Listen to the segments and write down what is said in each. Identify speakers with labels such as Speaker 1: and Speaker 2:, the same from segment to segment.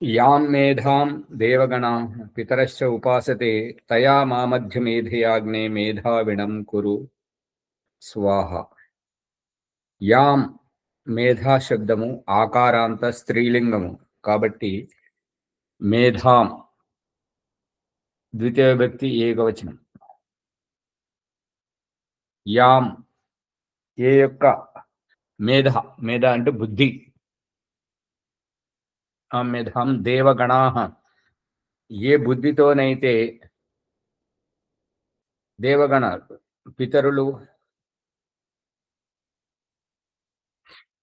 Speaker 1: యాం మేధాం దేవగణాః పితరశ్చ ఉపాసతే తయా మామధ్యమేధయాగ్నే మేధావినం కురు స్వాహ. యాం మేధా శబ్దము ఆకారాంత స్త్రీలింగము కాబట్టి మేధాం ద్వితీయ వ్యక్తి ఏకవచనం. యాం ఏ యొక్క మేధ, మేధ అంటే బుద్ధి. ఆ మేధాం దేవగణాః ఏ బుద్ధితోనైతే దేవగణ పితరులు,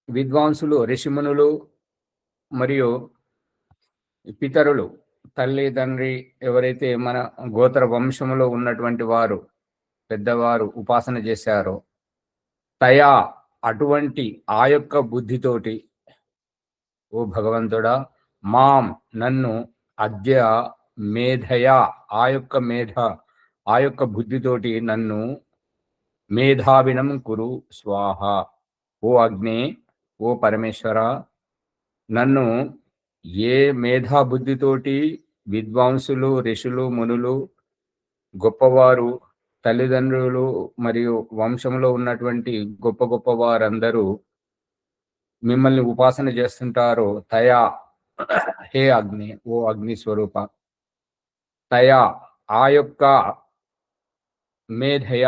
Speaker 1: విద్వాంసులు, ఋషిమునులు మరియు పితరులు తల్లి తండ్రి ఎవరైతే మన గోత్ర వంశములో ఉన్నటువంటి వారు పెద్దవారు ఉపాసన చేశారో తయా అటువంటి ఆ యొక్క బుద్ధితోటి ఓ భగవంతుడా మాం నన్ను అద్య మేధయా ఆ యొక్క మేధ ఆ యొక్క బుద్ధితోటి నన్ను మేధావినం కురు స్వాహ. ఓ అగ్నే, ఓ పరమేశ్వర, నన్ను ఏ మేధా బుద్ధితోటి విద్వాంసులు, ఋషులు, మునులు, గొప్పవారు, తల్లిదండ్రులు మరియు వంశంలో ఉన్నటువంటి గొప్ప గొప్ప వారందరూ మిమ్మల్ని ఉపాసన చేస్తుంటారో తయా హే అగ్ని, ఓ అగ్ని స్వరూప, తయా ఆ యొక్క మేధయ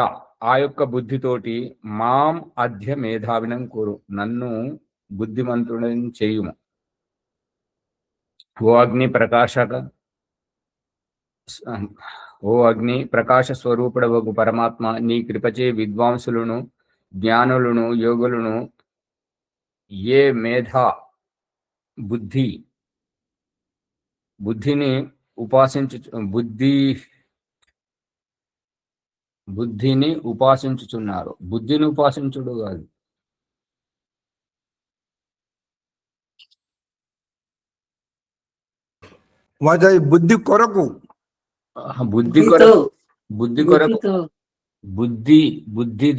Speaker 1: ఆ యొక్క బుద్ధితోటి మాం అధ్య మేధావినం కోరు నన్ను బుద్ధిమంతుడని చేయుము. ఓ అగ్ని ప్రకాశక, ఓ అగ్ని ప్రకాశ స్వరూపుడవగు పరమాత్మ, నీ కృపచే విద్వాంసులను, జ్ఞానులను, యోగులను ఏ మేధ బుద్ధిని ఉపాసించుచున్నారు. బుద్ధిని ఉపాసించుడు కాదు,
Speaker 2: బుద్ధి కొరకు,
Speaker 1: బుద్ధి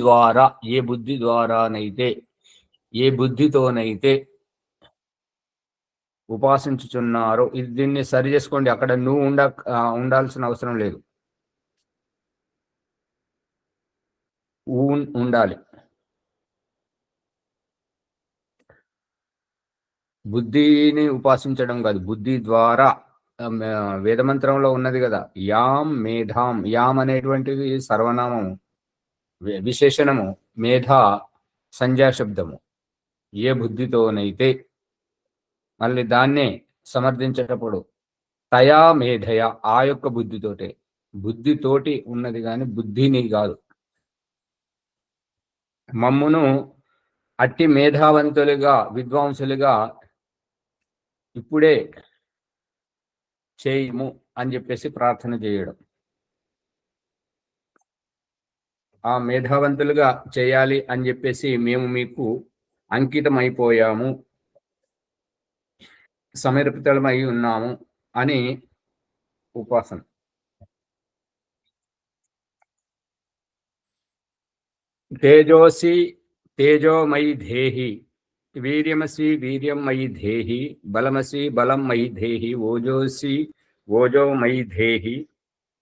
Speaker 1: ద్వారా ఏ బుద్ధి ద్వారానైతే ఏ బుద్ధితోనైతే ఉపాసించుచున్నారో, ఇది దీన్ని సరి చేసుకోండి. అక్కడ నువ్వు ఉండాల్సిన అవసరం లేదు, ఉండాలి. బుద్ధిని ఉపాసించడం కాదు, బుద్ధి ద్వారా. వేదమంత్రంలో ఉన్నది కదా, యాం మేధాం. యాం అనేటువంటిది సర్వనామము, విశేషణము. మేధ సంజ్ఞా శబ్దము. ఏ బుద్ధితోనైతే, మళ్ళీ దాన్నే సమర్థించేటప్పుడు తయా మేధయ ఆ యొక్క బుద్ధితోటే. బుద్ధితోటి ఉన్నది కానీ బుద్ధిని కాదు. మమ్మును అట్టి మేధావంతులుగా, విద్వాంసులుగా ఇప్పుడే చేయము అని చెప్పేసి ప్రార్థన చేయడం. ఆ మేధావంతులుగా చేయాలి అని చెప్పేసి మేము మీకు అంకితమైపోయాము, సమర్పితమై ఉన్నాము అని ఉపాసన. తేజోసి తేజోమయి ధేహి, వీర్యమసి వీర్యం మయి ధేహి, బలమసి బలం మయి ధేహి, ఓజోసి ఓజోమయి ధేహి,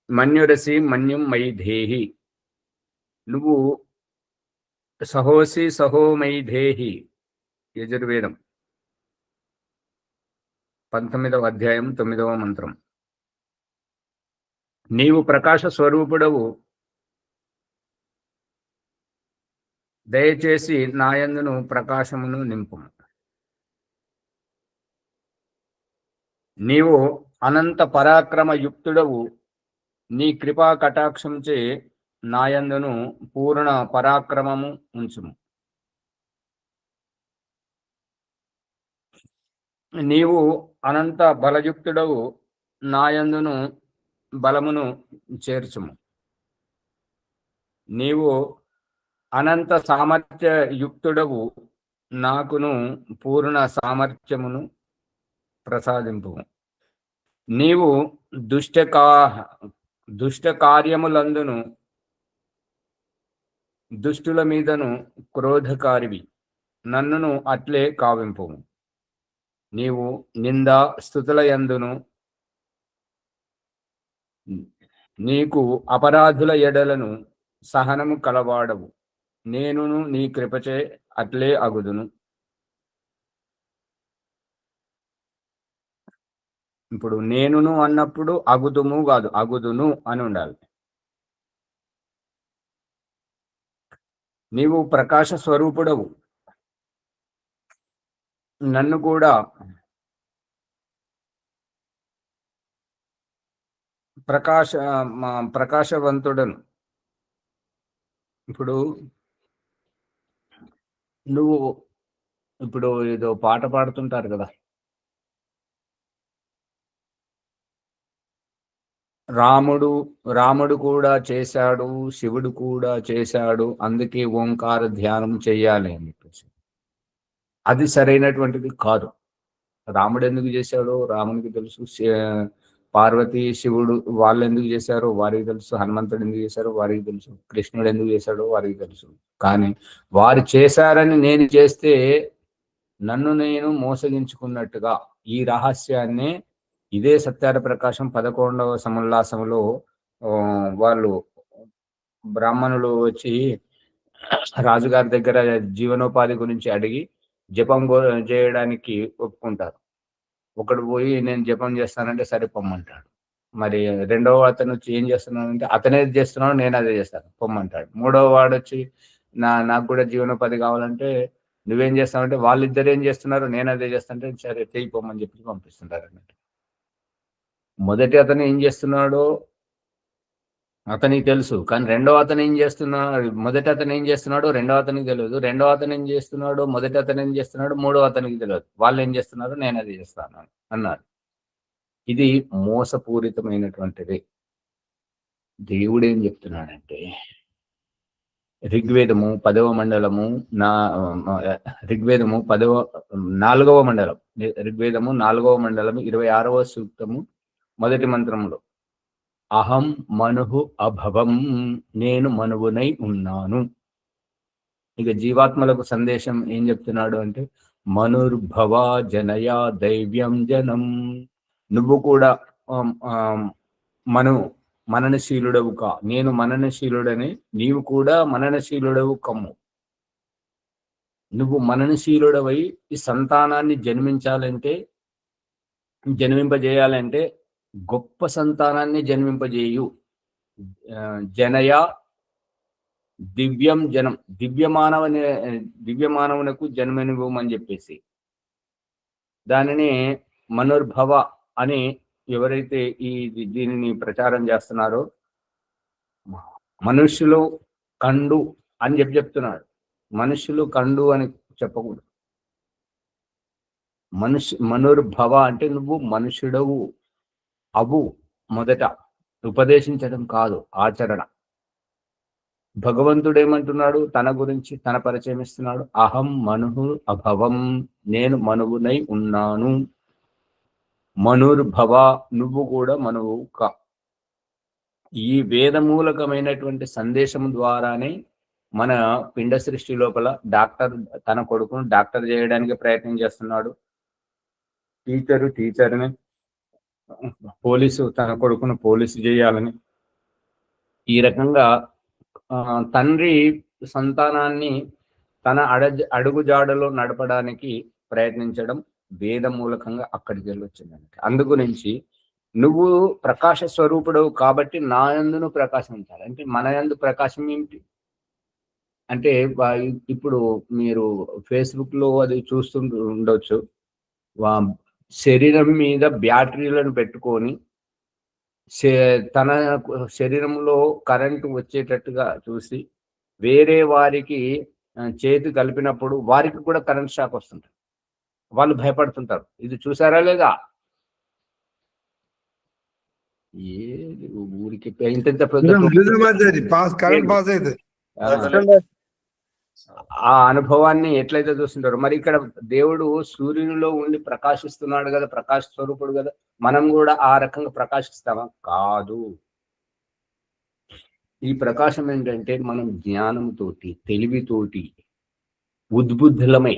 Speaker 1: మన్యురసి మన్యం మయి ధేహి. నువ్వు సహోసి సహోమయి ధేహి. యజుర్వేదం 19వ అధ్యాయం 9వ మంత్రం. నీవు ప్రకాశ స్వరూపుడవు, దయచేసి నాయందును ప్రకాశమును నింపు. నీవు అనంత పరాక్రమ యుక్తుడవు, నీ కృపా కటాక్షంచే నాయందును పూర్ణ పరాక్రమము ఉంచుము. నీవు అనంత బలయుక్తుడవు, నాయందును బలమును చేర్చుము. నీవు అనంత సామర్థ్య యుక్తుడవు, నాకును పూర్ణ సామర్థ్యమును ప్రసాదింపు. నీవు దుష్ట కార్యములందును దుష్టుల మీదను క్రోధకారివి, నన్నును అట్లే కావింపు. నీవు నిందా స్తుతుల యందును నీకు అపరాధుల ఎడలను సహనము కలవాడవు. నేనును నీ కృపచే అట్లే అగుదును. ఇప్పుడు నేనును అన్నప్పుడు అగుదుము కాదు, అగుదును అని ఉండాలి. నీవు ప్రకాశ స్వరూపుడవు, నన్ను కూడా ప్రకాశవంతుడను. ఇప్పుడు నువ్వు ఇప్పుడు ఏదో పాట పాడుతుంటారు కదా, రాముడు కూడా చేశాడు, శివుడు కూడా చేశాడు, అందుకే ఓంకార ధ్యానం చెయ్యాలి అని చెప్పేసి. అది సరైనటువంటిది కాదు. రాముడు ఎందుకు చేశాడో రామునికి తెలుసు, పార్వతి శివుడు వాళ్ళు ఎందుకు చేశారో వారికి తెలుసు, హనుమంతుడు ఎందుకు చేశారో వారికి తెలుసు, కృష్ణుడు ఎందుకు చేశాడో వారికి తెలుసు. కానీ వారు చేశారని నేను చేస్తే నన్ను నేను మోసగించుకున్నట్టుగా ఈ రహస్యాన్ని ఇదే సత్యార ప్రకాశం 11వ సముల్లాసంలో వాళ్ళు బ్రాహ్మణులు వచ్చి రాజుగారి దగ్గర జీవనోపాధి గురించి అడిగి జపం చేయడానికి ఒప్పుకుంటారు. ఒకడు పోయి నేను జపం చేస్తానంటే సరే పొమ్మంటాడు. మరి రెండవ అతను వచ్చి ఏం చేస్తున్నానంటే అతనే చేస్తున్నాడు, నేను అదే చేస్తాను పొమ్మంటాడు. మూడవ వాడు వచ్చి నాకు కూడా జీవనోపాధి కావాలంటే నువ్వేం చేస్తావంటే వాళ్ళిద్దరు ఏం చేస్తున్నారు, నేను అదే చేస్తానంటే సరే చేయి పొమ్మని చెప్పి పంపిస్తుంటారు అన్నట్టు. మొదటి అతను ఏం చేస్తున్నాడో అతనికి తెలుసు, కానీ రెండవ అతను ఏం చేస్తున్నాడు, మొదటి అతను ఏం చేస్తున్నాడో రెండవ అతనికి తెలియదు, రెండవ అతను ఏం చేస్తున్నాడో మొదటి అతను ఏం చేస్తున్నాడో మూడవ అతనికి తెలియదు. వాళ్ళు ఏం చేస్తున్నారో నేను అది చేస్తాను అన్నాడు. ఇది మోసపూరితమైనటువంటిది. దేవుడు ఏం చెప్తున్నాడంటే ఋగ్వేదము 10వ మండలము ఋగ్వేదము 4వ మండలం, ఋగ్వేదము 4వ మండలము 26వ సూక్తము మొదటి మంత్రములో అహం మనుహు అభవం, నేను మనువునై ఉన్నాను. ఇక జీవాత్మలకు సందేశం ఏం చెప్తున్నాడు అంటే మనుర్భవ జనయా దైవ్యం జనం. నువ్వు కూడా మననశీలుడవు కా, నేను మననశీలుడని నీవు కూడా మననశీలుడవు కమ్ము. నువ్వు మననశీలుడవై ఈ సంతానాన్ని జన్మింపజేయాలంటే గొప్ప సంతానాన్ని జన్మింపజేయు. జనయ దివ్యం జనం, దివ్యమానవునకు జన్మనివ్వమని చెప్పేసి దానిని మనుర్భవ అని ఎవరైతే దీనిని ప్రచారం చేస్తున్నారో మనుష్యులు కండు అని చెప్తున్నాడు. మనుష్యులు కండు అని చెప్పకూడదు. మనుర్భవ అంటే నువ్వు మనుషుడవు అవు. మొదట ఉపదేశించడం కాదు, ఆచరణ. భగవంతుడు ఏమంటున్నాడు, తన గురించి తన పరిచయం ఇస్తున్నాడు. అహం మనుహు అభవం, నేను మనువునై ఉన్నాను. మనుర్భవ, నువ్వు కూడా మనువు కా. ఈ వేదమూలకమైనటువంటి సందేశం ద్వారానే మన పిండ సృష్టి లోపల తన కొడుకును డాక్టర్ చేయడానికి ప్రయత్నం చేస్తున్నాడు. టీచర్ని, పోలీసు తన కొడుకును పోలీసు చేయాలని, ఈ రకంగా తండ్రి సంతానాన్ని తన అడుగుజాడలో నడపడానికి ప్రయత్నించడం వేదమూలకంగా అక్కడికి వెళ్ళొచ్చిందంటే. అందుగురించి నువ్వు ప్రకాశ స్వరూపుడవు కాబట్టి నా యందును ప్రకాశించాలి. అంటే మన యందు ప్రకాశం ఏమిటి అంటే ఇప్పుడు మీరు ఫేస్బుక్ లో అది ఉండొచ్చు. శరీరం మీద బ్యాటరీలను పెట్టుకొని తన శరీరంలో కరెంటు వచ్చేటట్టుగా చూసి వేరే వారికి చేతి కలిపినప్పుడు వారికి కూడా కరెంట్ షాక్ వస్తుంటారు. వాళ్ళు భయపడుతుంటారు. ఇది చూసారా లేదా? ఊరికి ఇంత ఆ అనుభవాన్ని ఎట్లయితే చూస్తుంటారు. మరి ఇక్కడ దేవుడు సూర్యునిలో ఉండి ప్రకాశిస్తున్నాడు కదా, ప్రకాశ స్వరూపుడు కదా, మనం కూడా ఆ రకంగా ప్రకాశిస్తామా? కాదు. ఈ ప్రకాశం ఏంటంటే మనం జ్ఞానంతోటి తెలివితోటి ఉద్బుద్ధులమై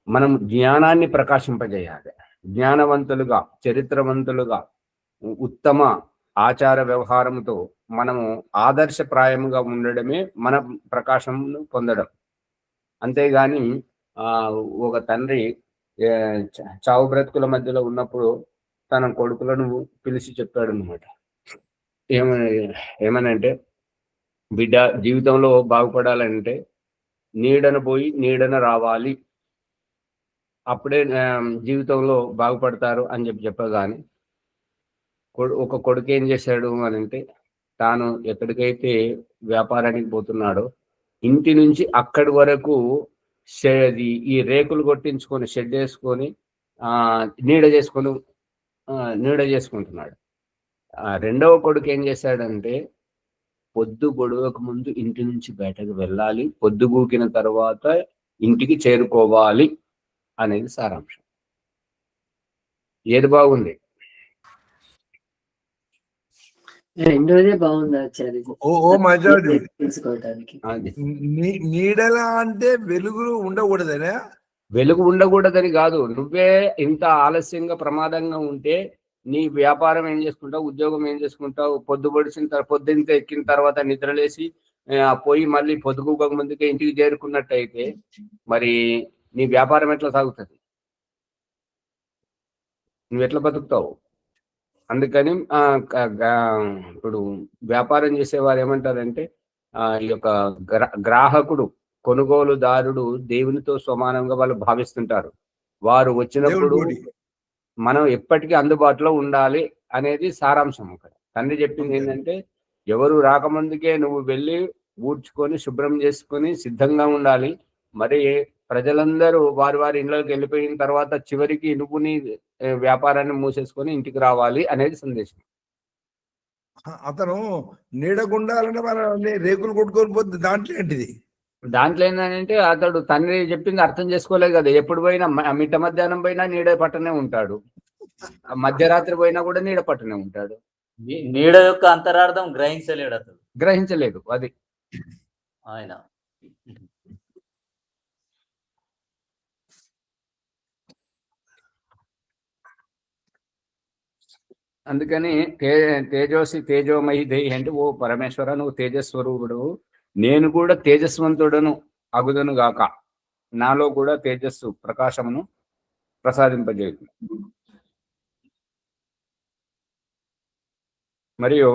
Speaker 1: మనం జ్ఞానాన్ని ప్రకాశింపజేయాలి. జ్ఞానవంతులుగా, చరిత్రవంతులుగా, ఉత్తమ ఆచార వ్యవహారంతో మనము ఆదర్శప్రాయముగా ఉండడమే మన ప్రకాశంను పొందడం. అంతేగాని ఒక తండ్రి చావు బ్రతుకుల మధ్యలో ఉన్నప్పుడు తన కొడుకులను పిలిచి చెప్పాడు అనమాట. ఏమనంటే, బిడ్డ జీవితంలో బాగుపడాలంటే నీడన పోయి నీడన రావాలి, అప్పుడే జీవితంలో బాగుపడతారు అని చెప్పగానే ఒక కొడుకు ఏం చేశాడు అని అంటే, తాను ఎక్కడికైతే వ్యాపారానికి పోతున్నాడో ఇంటి నుంచి అక్కడి వరకు ఈ రేకులు కొట్టించుకొని షెడ్ వేసుకొని నీడ చేసుకుంటున్నాడు. రెండవ కొడుకు ఏం చేశాడంటే, పొద్దు గొడవకు ముందు ఇంటి నుంచి బయటకు వెళ్ళాలి, పొద్దు గూకిన తర్వాత ఇంటికి చేరుకోవాలి అనేది సారాంశం. ఏది బాగుంది?
Speaker 3: రెండోదే బాగుంది ఆచార్య.
Speaker 2: ఓ మజాది
Speaker 3: తెలుసుకోవడానికి.
Speaker 2: నీడలా అంటే వెలుగు ఉండకూడదనే?
Speaker 1: వెలుగు ఉండకూడదని కాదు, నువ్వే ఇంత ఆలస్యంగా ప్రమాదంగా ఉంటే నీ వ్యాపారం ఏం చేసుకుంటావు, ఉద్యోగం ఏం చేసుకుంటావు, పొద్దుంత ఎక్కిన తర్వాత నిద్రలేసి పోయి మళ్ళీ పొద్దుగూక ముందుకే ఇంటికి చేరుకున్నట్టయితే మరి నీ వ్యాపారం ఎట్లా సాగుతుంది? నువ్వు ఎట్లా బతుకుతావు? అందుకని ఇప్పుడు వ్యాపారం చేసేవారు ఏమంటారంటే, ఈ యొక్క గ్రాహకుడు, కొనుగోలుదారుడు దేవునితో సమానంగా వాళ్ళు భావిస్తుంటారు. వారు వచ్చినప్పుడు మనం ఎప్పటికీ అందుబాటులో ఉండాలి అనేది సారాంశం. అక్కడ తండ్రి చెప్పింది ఏంటంటే, ఎవరు రాకముందుకే నువ్వు వెళ్ళి ఊడ్చుకొని శుభ్రం చేసుకొని సిద్ధంగా ఉండాలి. మరి ప్రజలందరూ వారి వారి ఇళ్ళకి వెళ్ళిపోయిన తర్వాత చివరికి నువ్వు నీ వ్యాపారాన్ని మూసేసుకొని ఇంటికి రావాలి అనేది సందేశం.
Speaker 2: అతను నీడగుండాలంటే మన రేకులు కొట్టుకొని పోతే దాంట్లో ఏంటిది?
Speaker 1: దాంట్లో ఏంటంటే, అతడు తండ్రి చెప్పింది అర్థం చేసుకోలేదు కదా. ఎప్పుడు పోయినా మిట్ట మధ్యాహ్నం పోయినా నీడ పట్టనే ఉంటాడు, మధ్యరాత్రి పోయినా కూడా నీడ పట్టనే ఉంటాడు.
Speaker 4: నీడ యొక్క అంతరార్థం గ్రహించలేడు, అతడు
Speaker 1: గ్రహించలేదు అది
Speaker 4: ఆయన.
Speaker 1: అందుకని తేజోమయి దేహి అంటే, ఓ పరమేశ్వర, నువ్వు తేజస్వరూపుడు, నేను కూడా తేజస్వంతుడను అగుదను గాక, నాలో కూడా తేజస్సు ప్రకాశమును ప్రసాదింపజేయు. మరియు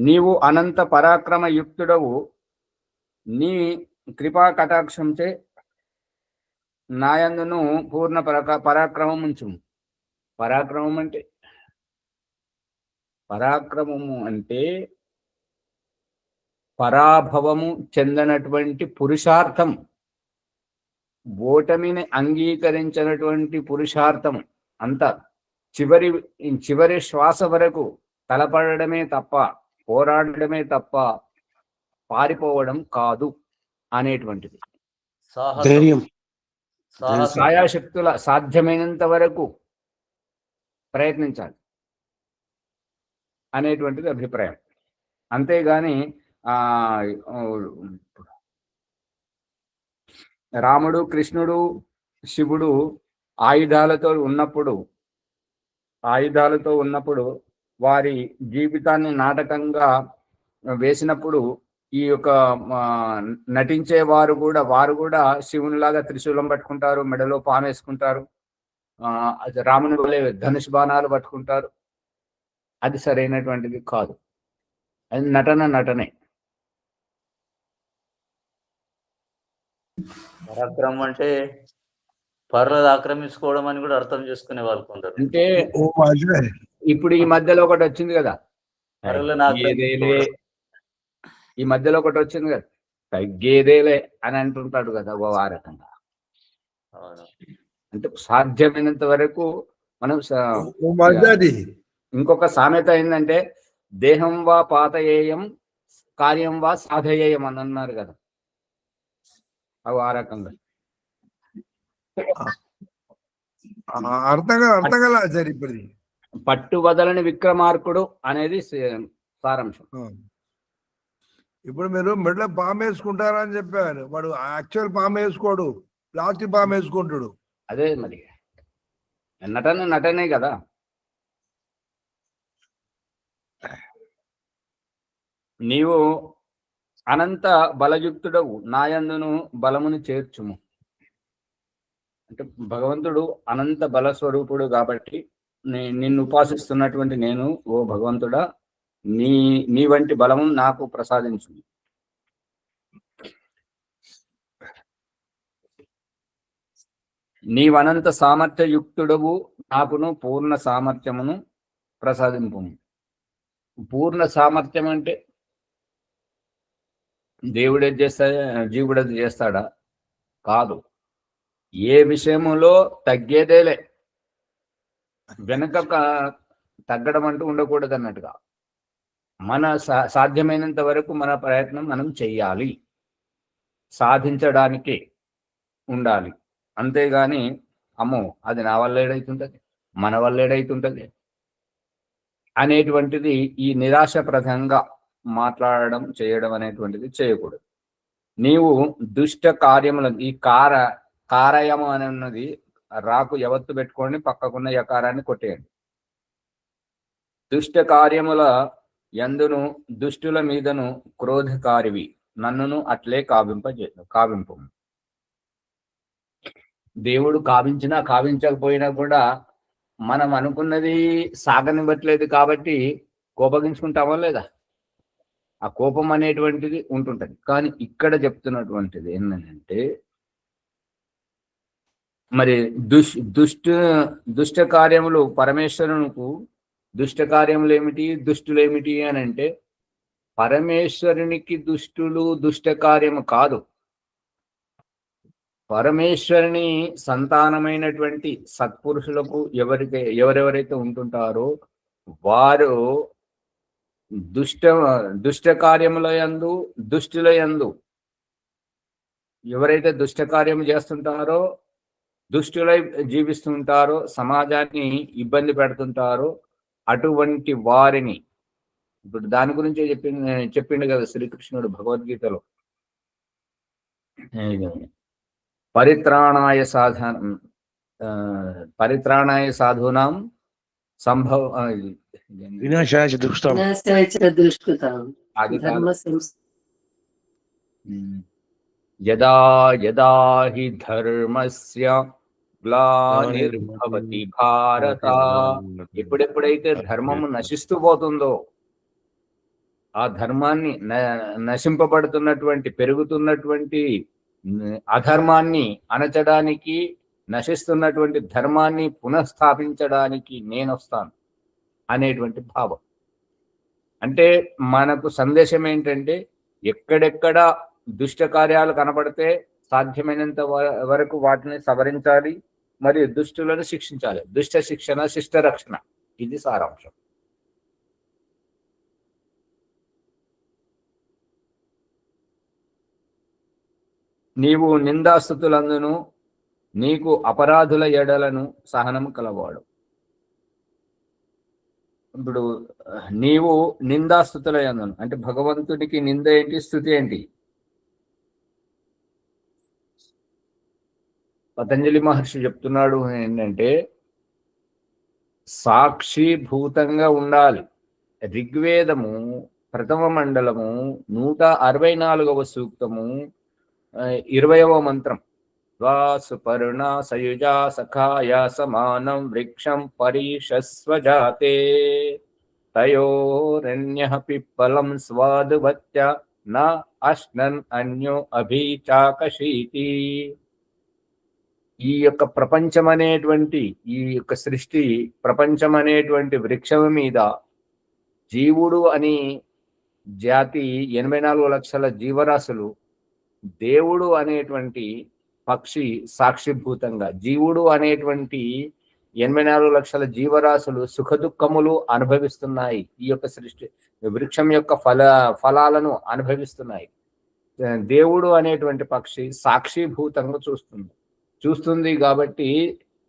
Speaker 1: నీవు అనంత పరాక్రమ యుక్తుడవు, నీ కృపా కటాక్షంచే నాయందును పూర్ణ పరాక్రమం ఉంచుము. పరాక్రమము అంటే పరాభవము చెందనటువంటి పురుషార్థం, ఓటమిని అంగీకరించినటువంటి పురుషార్థం. అంత చివరి శ్వాస వరకు తలపడమే తప్ప, పోరాడమే తప్ప పారిపోవడం కాదు అనేటువంటిది. సాయాశక్తుల సాధ్యమైనంత వరకు ప్రయత్నించాలి అనేటువంటిది అభిప్రాయం. అంతేగాని రాముడు, కృష్ణుడు, శివుడు ఆయుధాలతో ఉన్నప్పుడు వారి జీవితాన్ని నాటకంగా వేసినప్పుడు ఈ యొక్క నటించే వారు కూడా శివునిలాగా త్రిశూలం పట్టుకుంటారు, మెడలో పాము వేసుకుంటారు, రాముని వలె ధనుష్ బాణాలు పట్టుకుంటారు. అది సరైనటువంటిది కాదు, అది నటనే.
Speaker 4: పరాక్రమం అంటే పర్వత ఆక్రమించుకోవడం అని కూడా అర్థం చేసుకునే వాళ్ళు కొందరు.
Speaker 1: అంటే ఇప్పుడు ఈ మధ్యలో ఒకటి వచ్చింది కదా, తగ్గేదేలే అని అంటుంటాడు కదా ఆ రకంగా. అంటే సాధ్యమైనంత వరకు మనం ఇంకొక సామెత ఏంటంటే, దేహం వా పాతయేయం కార్యం వా సాధయేయం అని అన్నారు కదా, అవి ఆ రకంగా. పట్టు వదలని విక్రమార్కుడు అనేది సారాంశం.
Speaker 2: ఇప్పుడు మీరు మెడలో పాము వేసుకుంటారా అని చెప్పారు. వాడు యాక్చువల్ పాము వేసుకోడు, ప్లాస్టిక్ పాము వేసుకుంటాడు.
Speaker 1: అదే మరి నటనే కదా. నీవు అనంత బలయుక్తుడవు, నాయందును బలమును చేర్చుము. అంటే భగవంతుడు అనంత బల స్వరూపుడు కాబట్టి నిన్ను ఉపాసిస్తున్నటువంటి నేను, ఓ భగవంతుడా, నీ వంటి బలము నాకు ప్రసాదించు. నీవనంత సామర్థ్యయుక్తుడవు, నాకును పూర్ణ సామర్థ్యమును ప్రసాదింపు. పూర్ణ సామర్థ్యం అంటే దేవుడేది చేస్తా, జీవుడది చేస్తాడా? కాదు. ఏ విషయములో తగ్గేదేలే, వెనక తగ్గడం అంటూ ఉండకూడదు అన్నట్టుగా. మన సాధ్యమైనంత వరకు మన ప్రయత్నం మనం చెయ్యాలి, సాధించడానికి ఉండాలి. అంతేగాని అమ్మో అది నా వల్ల ఏడైతుంటది, మన వల్ల ఏడైతుంటది అనేటువంటిది ఈ నిరాశప్రదంగా మాట్లాడడం, చేయడం అనేటువంటిది చేయకూడదు. నీవు దుష్ట కార్యములను, ఈ కారయము అని ఉన్నది రాకు ఎవత్తు పెట్టుకొని పక్కకున్న యకారాన్ని కొట్టేయండి. దుష్ట కార్యముల యందును దుష్టుల మీదను క్రోధకారివి, నన్నును అట్లే కావింపు. దేవుడు కావించినా కావించకపోయినా కూడా మనం అనుకున్నది సాగనివ్వట్లేదు కాబట్టి కోపగించుకుంటామో లేదా? ఆ కోపం అనేటువంటిది ఉంటుంటది. కానీ ఇక్కడ చెప్తున్నటువంటిది ఏంటంటే, మరి దుష్ట కార్యములు పరమేశ్వరునికి దుష్ట కార్యములు ఏమిటి, దుష్టులు ఏమిటి అని అంటే, పరమేశ్వరునికి దుష్టులు దుష్ట కార్యము కాదు. పరమేశ్వరుని సంతానమైనటువంటి సత్పురుషులకు ఎవరెవరైతే ఉంటుంటారో వారు దుష్ట కార్యముల యందు, దుష్టుల యందు ఎవరైతే దుష్ట కార్యము చేస్తుంటారో, దుష్టులై జీవిస్తుంటారో, సమాజాన్ని ఇబ్బంది పెడుతుంటారో అటువంటి వారిని, ఇప్పుడు దాని గురించే చెప్పిండు కదా శ్రీకృష్ణుడు భగవద్గీతలో, పరిత్రాణాయ సాధూనాం సంభవ
Speaker 5: వినాశాయ దుష్టాం.
Speaker 1: అది యదా యదా హి ధర్మస్య గ్లానిర్భవతి భారత, ఎప్పుడెప్పుడైతే ధర్మము నశిస్తూ పోతుందో, ఆ ధర్మాన్ని నశింపబడుతున్నటువంటి, పెరుగుతున్నటువంటి అధర్మాన్ని అణచడానికి, నశిస్తున్నటువంటి ధర్మాన్ని పునఃస్థాపించడానికి నేను వస్తాను అనేటువంటి భావం. అంటే మనకు సందేశం ఏంటంటే, ఎక్కడెక్కడ దుష్ట కార్యాలు కనబడితే సాధ్యమైనంత వరకు వాటిని సవరించాలి, మరియు దుష్టులను శిక్షించాలి. దుష్ట శిక్షణ, శిష్ట రక్షణ, ఇది సారాంశం. నీవు నిందాస్తుతులందును నీకు అపరాధుల ఎడలను సహనము కలవాడు. ఇప్పుడు నీవు నిందాస్తుతుల యందును అంటే భగవంతుడికి నింద ఏంటి, స్తుతి ఏంటి? పతంజలి మహర్షి చెప్తున్నాడు ఏంటంటే, సాక్షిభూతంగా ఉండాలి. ఋగ్వేదము ప్రథమ మండలము 164వ సూక్తము 20వ మంత్రం, వాసుపర్ణ సయుజా సఖాయ సమానం వృక్షం పరిషస్వజాతే తయోరణ్యః పిప్పలం స్వాదువత్య న అశ్నన్ అన్యో అభిచాకశీతి. ఈ యొక్క ప్రపంచం అనేటువంటి, ఈ యొక్క సృష్టి ప్రపంచం అనేటువంటి వృక్షం మీద జీవుడు అని జాతి 84 లక్షల జీవరాశులు, దేవుడు అనేటువంటి పక్షి సాక్షిభూతంగా, జీవుడు అనేటువంటి 84 లక్షల జీవరాశులు సుఖదుఖములు అనుభవిస్తున్నాయి. ఈ యొక్క సృష్టి వృక్షం యొక్క ఫలాలను అనుభవిస్తున్నాయి. దేవుడు అనేటువంటి పక్షి సాక్షిభూతంగా చూస్తుంది కాబట్టి,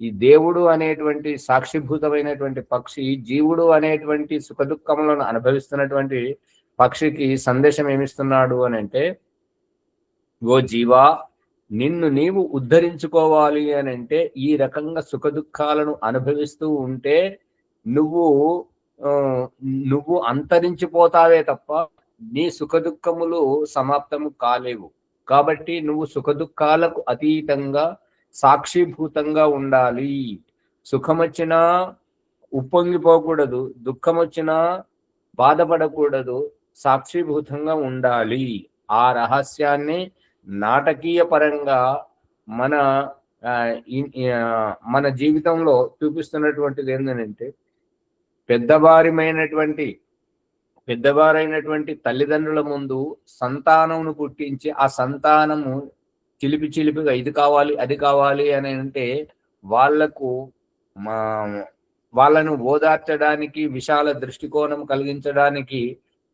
Speaker 1: ఈ దేవుడు అనేటువంటి సాక్షిభూతమైనటువంటి పక్షి జీవుడు అనేటువంటి సుఖదుఖములను అనుభవిస్తున్నటువంటి పక్షికి సందేశం ఏమిస్తున్నాడు అని అంటే, ఓ జీవా, నిన్ను నీవు ఉద్ధరించుకోవాలి అని అంటే ఈ రకంగా సుఖ దుఃఖాలను అనుభవిస్తూ ఉంటే నువ్వు ఆ, నువ్వు అంతరించిపోతావే తప్ప నీ సుఖ దుఃఖములు సమాప్తము కాలేవు. కాబట్టి నువ్వు సుఖ దుఃఖాలకు అతీతంగా సాక్షిభూతంగా ఉండాలి. సుఖం వచ్చినా ఉప్పొంగిపోకూడదు, దుఃఖం వచ్చినా బాధపడకూడదు, సాక్షిభూతంగా ఉండాలి. ఆ రహస్యాన్ని నాటకీయ పరంగా మన మన జీవితంలో చూపిస్తున్నటువంటిది ఏంటంటే, పెద్దవారైనటువంటి తల్లిదండ్రుల ముందు సంతానమును పుట్టించి ఆ సంతానము చిలిపిగా ఇది కావాలి అది కావాలి అని అంటే వాళ్ళను ఓదార్చడానికి, విశాల దృష్టికోణం కలిగించడానికి,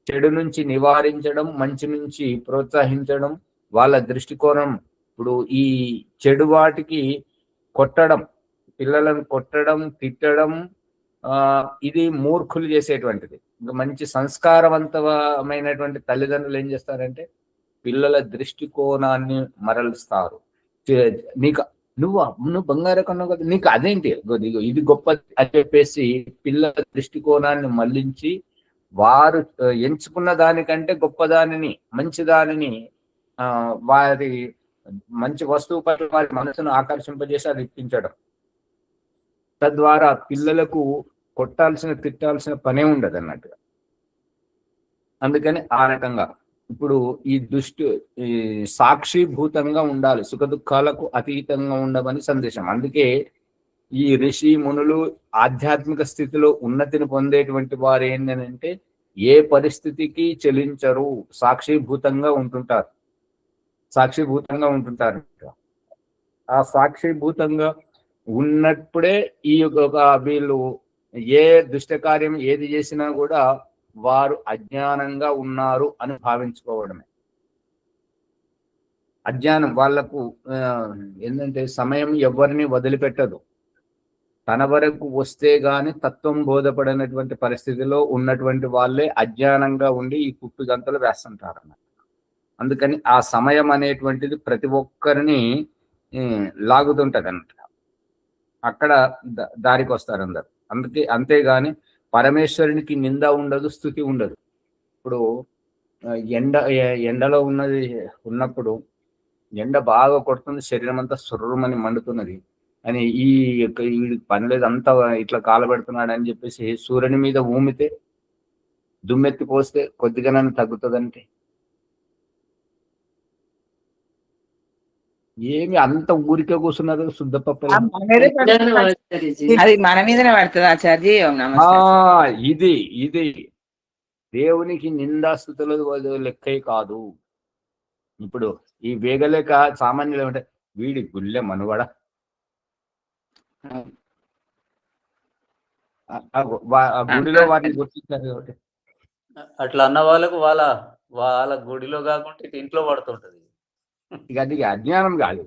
Speaker 1: చెడు నుంచి నివారించడం, మంచి నుంచి ప్రోత్సహించడం వాళ్ళ దృష్టికోణం. ఇప్పుడు ఈ చెడు వాటికి కొట్టడం, పిల్లలను కొట్టడం, తిట్టడం, ఇది మూర్ఖులు చేసేటువంటిది. ఇంకా మంచి సంస్కారవంతమైనటువంటి తల్లిదండ్రులు ఏం చేస్తారంటే పిల్లల దృష్టికోణాన్ని మరలుస్తారు. నువ్వు బంగారు కొన్నావు కదా, నీకు అదేంటి, ఇది గొప్ప అని చెప్పేసి పిల్లల దృష్టికోణాన్ని మళ్లించి వారు ఎంచుకున్న దానికంటే గొప్పదానిని, మంచి దానిని, వారి మంచి వస్తువు పట్ల వారి మనసును ఆకర్షింపజేసి అది ఇప్పించడం. తద్వారా పిల్లలకు తిట్టాల్సిన పనే ఉండదు అన్నట్టుగా. అందుకని ఆ రకంగా ఇప్పుడు ఈ సాక్షిభూతంగా ఉండాలి, సుఖ దుఃఖాలకు అతీతంగా ఉండమని సందేశం. అందుకే ఈ ఋషి మునులు ఆధ్యాత్మిక స్థితిలో ఉన్నతిని పొందేటువంటి వారు ఏంటంటే ఏ పరిస్థితికి చెలించరు, సాక్షిభూతంగా ఉంటుంటారు. ఆ సాక్షిభూతంగా ఉన్నప్పుడే ఈ వీళ్ళు ఏ దుష్టకార్యం ఏది చేసినా కూడా వారు అజ్ఞానంగా ఉన్నారు అని భావించుకోవడమే. అజ్ఞానం వాళ్లకు ఏంటంటే సమయం ఎవరిని వదిలిపెట్టదు. తన వరకు వస్తే గాని తత్వం బోధపడినటువంటి పరిస్థితిలో ఉన్నటువంటి వాళ్ళే అజ్ఞానంగా ఉండి ఈ కుప్పి గంతలు వేస్తుంటారు అన్నమాట. అందుకని ఆ సమయం అనేటువంటిది ప్రతి ఒక్కరిని లాగుతుంటది అన్నమాట. అక్కడ దారికి వస్తారు అందరు. అంతేగాని పరమేశ్వరునికి నింద ఉండదు, స్తుతి ఉండదు. ఇప్పుడు ఎండలో ఉన్నప్పుడు ఎండ బాగా కొడుతుంది, శరీరం అంతా సుర్రమని మండుతున్నది అని ఈ పని లేదు అంతా ఇట్లా కాలబెడుతున్నాడు అని చెప్పేసి సూర్యుని మీద ఊమితే, దుమ్మెత్తి పోస్తే కొద్దిగానే తగ్గుతుందంటే ఏమి అంత ఊరికే కూర్చున్నారు శుద్ధ పప్పులు.
Speaker 6: అది మన మీదనే పడుతుంది ఆచార్య.
Speaker 1: ఇది దేవునికి నిందాస్తుతులు లెక్కే కాదు. ఇప్పుడు ఈ వేగలేక సామాన్యులు ఏమంటే వీడి గుళ్ళె మనుగడ, గుడిలో వాటిని గుర్తించారు కాబట్టి
Speaker 4: అట్లా అన్న వాళ్ళకు వాళ్ళ గుడిలో కాకుండా ఇంట్లో పడుతుంటది.
Speaker 1: ఇక అది అజ్ఞానం కాదు,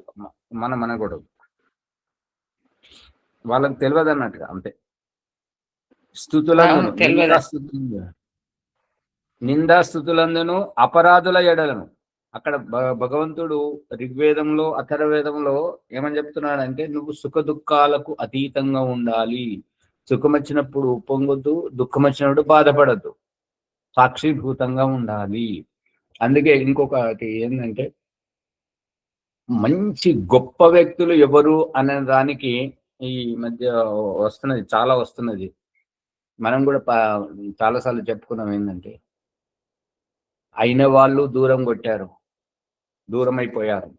Speaker 1: మన కూడా వాళ్ళకి తెలియదు అన్నట్టుగా. అంతే. నిందాస్తుతులందును అపరాధుల ఎడలను. అక్కడ భగవంతుడు ఋగ్వేదంలో అథర్వవేదంలో ఏమని చెప్తున్నాడంటే నువ్వు సుఖ దుఃఖాలకు అతీతంగా ఉండాలి. సుఖం వచ్చినప్పుడు పొంగొద్దు, దుఃఖం వచ్చినప్పుడు బాధపడద్దు, సాక్షిభూతంగా ఉండాలి. అందుకే ఇంకొకటి ఏంటంటే మంచి గొప్ప వ్యక్తులు ఎవరు అనే దానికి ఈ మధ్య చాలా వస్తున్నది. మనం కూడా చాలాసార్లు చెప్పుకున్నాం. ఏంటంటే అయిన వాళ్ళు దూరం అయిపోయారు,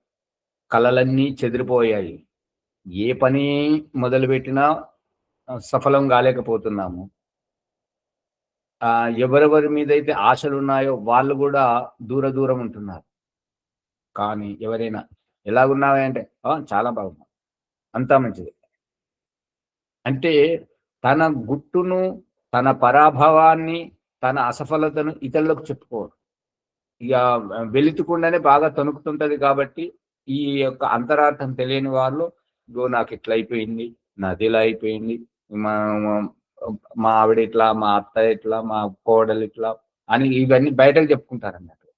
Speaker 1: కళలన్నీ చెదిరిపోయాయి, ఏ పని మొదలుపెట్టినా సఫలం కాలేకపోతున్నాము. ఎవరెవరి మీద అయితే ఆశలు ఉన్నాయో వాళ్ళు కూడా దూరం ఉంటున్నారు. కానీ ఎవరైనా ఎలాగున్నావే అంటే చాలా బాగున్నా, అంతా మంచిది అంటే తన గుట్టును, తన పరాభవాన్ని, తన అసఫలతను ఇతరులకు చెప్పుకోరు. ఇక వెలితికుండానే బాగా తొనుకుతుంటది. కాబట్టి ఈ యొక్క అంతరార్థం తెలియని వాళ్ళు నాకు ఇట్లా అయిపోయింది, నాది ఇలా అయిపోయింది, మా ఆవిడ ఇట్లా, మా అత్త ఇట్లా, మా కోడలు ఇట్లా, అని ఇవన్నీ బయటకు చెప్పుకుంటారు అన్నట్టు.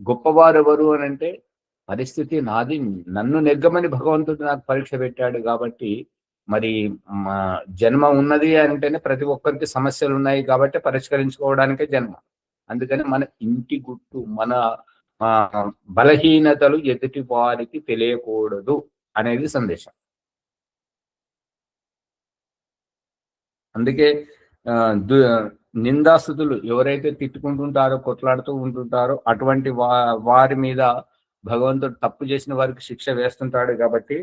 Speaker 1: గొప్పవారు ఎవరు అని అంటే పరిస్థితి నాది, నన్ను నెగ్గమని భగవంతుడు నాకు పరీక్ష పెట్టాడు కాబట్టి, మరి మా జన్మ ఉన్నది అంటేనే ప్రతి ఒక్కరికి సమస్యలు ఉన్నాయి కాబట్టి పరిష్కరించుకోవడానికే జన్మ. అందుకని మన ఇంటి గుట్టు, మన బలహీనతలు ఎదుటి వారికి తెలియకూడదు అనేది సందేశం. అందుకే నిందాస్తుతులు ఎవరైతే తిట్టుకుంటుంటారో, కొట్లాడుతూ ఉంటుంటారో అటువంటి వారి మీద భగవంతుడు తప్పు చేసిన వారికి శిక్ష వేస్తుంటాడు. కాబట్టి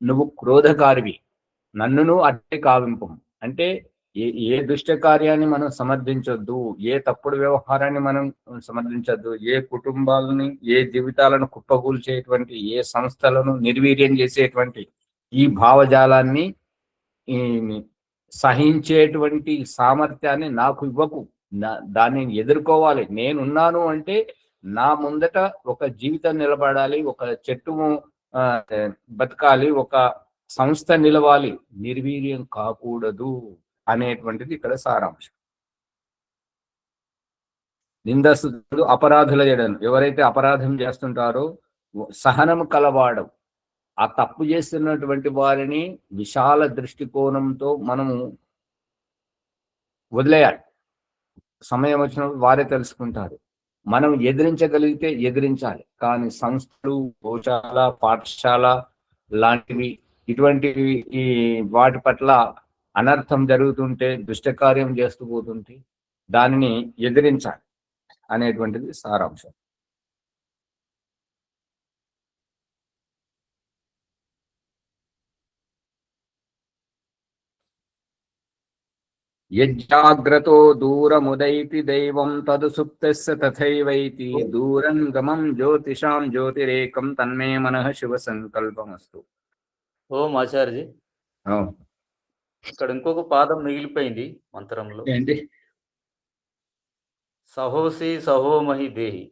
Speaker 1: నువ్వు క్రోధకారివి, నన్నును అట్టే కావింపు అంటే ఏ దుష్ట కార్యాన్ని మనం సమర్థించొద్దు, ఏ తప్పుడు వ్యవహారాన్ని మనం సమర్థించొద్దు, ఏ కుటుంబాలని, ఏ జీవితాలను కుప్పకూల్చేటువంటి, ఏ సంస్థలను నిర్వీర్యం చేసేటువంటి ఈ భావజాలాన్ని సహించేటువంటి సామర్థ్యాన్ని నాకు ఇవ్వకు. దాన్ని ఎదుర్కోవాలి. నేనున్నాను అంటే నా ముందట ఒక జీవితం నిలబడాలి, ఒక చెట్టు బతకాలి, ఒక సంస్థ నిలవాలి, నిర్వీర్యం కాకూడదు అనేటువంటిది ఇక్కడ సారాంశం. నిందస్తుడు అపరాధుల ఎడను, ఎవరైతే అపరాధం చేస్తుంటారో సహనం కలవాడు, ఆ తప్పు చేస్తున్నటువంటి వారిని విశాల దృష్టికోణంతో మనము వదిలేయాలి. సమయం వచ్చినప్పుడు వారే తెలుసుకుంటారు. మనం ఎదిరించగలిగితే ఎదిరించాలి, కానీ సంస్థలు, గోశాల, పాఠశాల లాంటివి ఇటువంటివి ఈ వాటి పట్ల అనర్థం జరుగుతుంటే, దుష్టకార్యం చేస్తూ పోతుంటే దానిని ఎదిరించాలి అనేటువంటిది సారాంశం. యజ్జాగ్రతో దూరముదైతి దైవం తదు సుప్తస్య తథైవైతి దూరం గమం జ్యోతిషాం జ్యోతిరేకం తన్మే మనః శివ సంకల్పమస్తు.
Speaker 4: ఓం ఆచార్యజీ, ఇక్కడ ఇంకొక పాదం మిగిలిపోయింది మంత్రంలో.
Speaker 1: ఏంటి?
Speaker 4: సహోసి సహోమహి దేహి.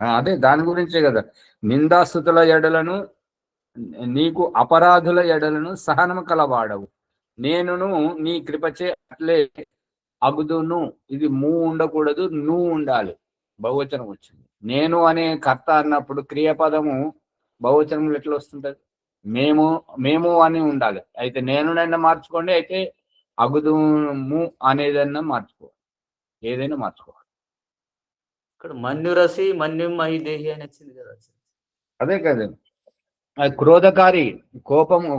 Speaker 1: అదే దాని గురించే కదా. నిందాస్తుతుల ఎడలను, నీకు అపరాధుల ఎడలను సహనము కలవాడవు, నేనును నీ కృపచే అట్లే అగుదును. ఇది ఉండకూడదు, నువ్వు ఉండాలి. బహువచనం వచ్చింది. నేను అనే కర్త అన్నప్పుడు క్రియాపదము బహువచనంలో ఎట్లా వస్తుంటది? మేము అని ఉండాలి. అయితే నేనునైనా మార్చుకోండి, అయితే అగుదుము అనేదన్నా మార్చుకోవాలి, ఏదైనా మార్చుకోవాలి.
Speaker 4: ఇక్కడ మన్యురసి మన్యం మహి దేహి అని వచ్చింది కదా.
Speaker 1: అదే కదా, క్రోధకారి,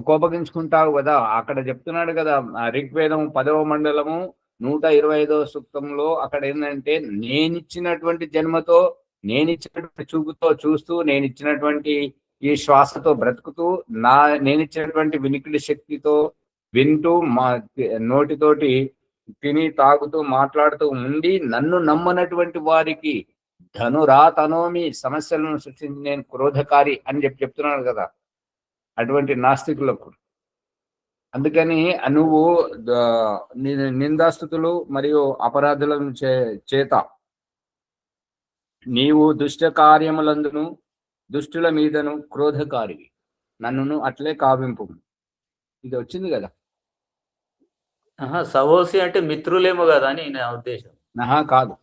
Speaker 1: కోపగించుకుంటావు కదా. అక్కడ చెప్తున్నాడు కదా, ఋగ్వేదం 10వ మండలము 125వ సూక్తంలో అక్కడ ఏంటంటే, నేనిచ్చినటువంటి జన్మతో, నేనిచ్చినటువంటి చూపుతో చూస్తూ, నేనిచ్చినటువంటి ఈ శ్వాసతో బ్రతుకుతూ, నేనిచ్చినటువంటి వినికిడి శక్తితో వింటూ, నోటితోటి తిని తాగుతూ మాట్లాడుతూ ఉండి, నన్ను నమ్మనటువంటి వారికి తనోమి సమస్యలను సృష్టించి నేను క్రోధకారి అని చెప్తున్నాను కదా అటువంటి నాస్తికులకు. అందుకని నువ్వు నిందాస్తుతులు మరియు అపరాధుల చేత నీవు దుష్ట కార్యములందును దుష్టుల మీదను క్రోధకారివి, నన్నును అట్లే కావింపు. ఇది వచ్చింది కదా.
Speaker 4: సహోసి అంటే మిత్రులేమో కదా అని నా ఉద్దేశం.
Speaker 1: కాదు,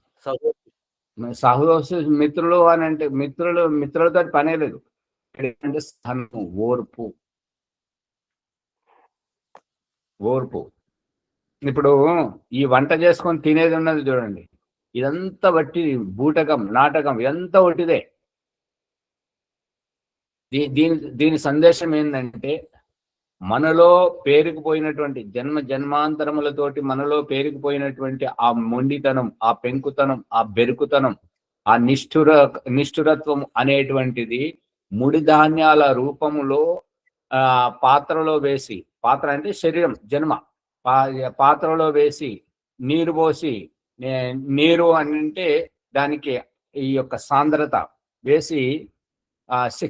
Speaker 1: సహోసి మిత్రులు అని అంటే మిత్రులతో పనే లేదు. అంటే స్థానము, ఓర్పు. ఇప్పుడు ఈ వంట చేసుకొని తినేది ఉన్నది చూడండి, ఇదంతా వట్టి బూటకం, నాటకం, ఇదంతా ఒట్టిదే. దీని సందేశం ఏంటంటే, మనలో పేరుకుపోయినటువంటి జన్మాంతరములతోటి మనలో పేరుకుపోయినటువంటి ఆ మొండితనం, ఆ పెంకుతనం, ఆ బెరుకుతనం, ఆ నిష్ఠురత్వం అనేటువంటిది ముడి ధాన్యాల రూపములో పాత్రలో వేసి, పాత్ర అంటే శరీరం, జన్మ, పాత్రలో వేసి నీరు పోసి, నీరు అని అంటే దానికి ఈ యొక్క సాంద్రత వేసి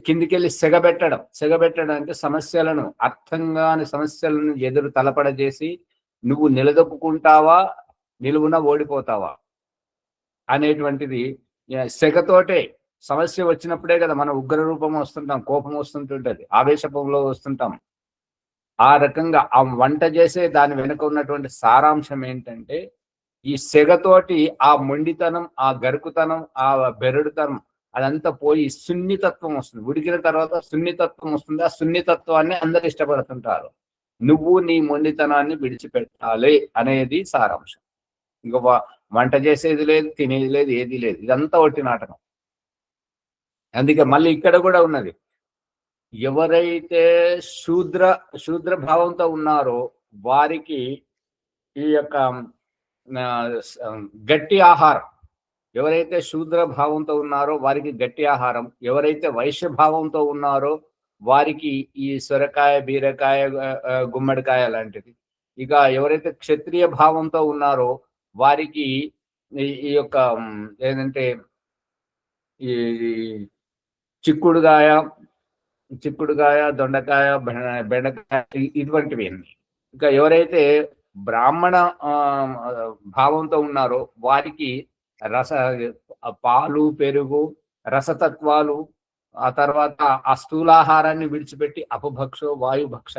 Speaker 1: కిందికెళ్ళి సెగబెట్టడం అంటే సమస్యలను, అర్థం కాని సమస్యలను ఎదురు తలపడజేసి నువ్వు నిలదొక్కుంటావా, నిలువున ఓడిపోతావా అనేటువంటిది. సెగతోటే సమస్య వచ్చినప్పుడే కదా మనం ఉగ్ర రూపం వస్తుంటాం, కోపం వస్తుంటుంటది, ఆవేశంలో వస్తుంటాం. ఆ రకంగా ఆ వంట చేసే దాని వెనుక ఉన్నటువంటి సారాంశం ఏంటంటే, ఈ సెగతోటి ఆ మొండితనం, ఆ గరుకుతనం, ఆ బెరడుతనం అదంతా పోయి సున్నితత్వం వస్తుంది. ఉడికిన తర్వాత సున్నితత్వం వస్తుంది. ఆ సున్నితత్వాన్ని అందరు ఇష్టపడుతుంటారు. నువ్వు నీ మొండితనాన్ని విడిచిపెట్టాలి అనేది సారాంశం. ఇంకా వంట చేసేది లేదు, తినేది లేదు, ఏది లేదు. ఇదంతా ఒట్టి నాటకం. అందుకే మళ్ళీ ఇక్కడ కూడా ఉన్నది, ఎవరైతే శూద్ర భావంతో ఉన్నారో వారికి ఈ యొక్క గట్టి ఆహారం, ఎవరైతే శూద్ర భావంతో ఉన్నారో వారికి గట్టి ఆహారం, ఎవరైతే వైశ్య భావంతో ఉన్నారో వారికి ఈ సొరకాయ, బీరకాయ, గుమ్మడికాయ లాంటిది. ఇక ఎవరైతే క్షత్రియ భావంతో ఉన్నారో వారికి ఈ యొక్క ఏంటంటే ఈ చిక్కుడుగాయ, దొండకాయ, బెండకాయ ఇటువంటివి. ఇంకా ఎవరైతే బ్రాహ్మణ భావంతో ఉన్నారో వారికి పాలు, పెరుగు, రసతత్వాలు, ఆ తర్వాత ఆ స్థూలాహారాన్ని విడిచిపెట్టి అపభక్షో వాయుభక్ష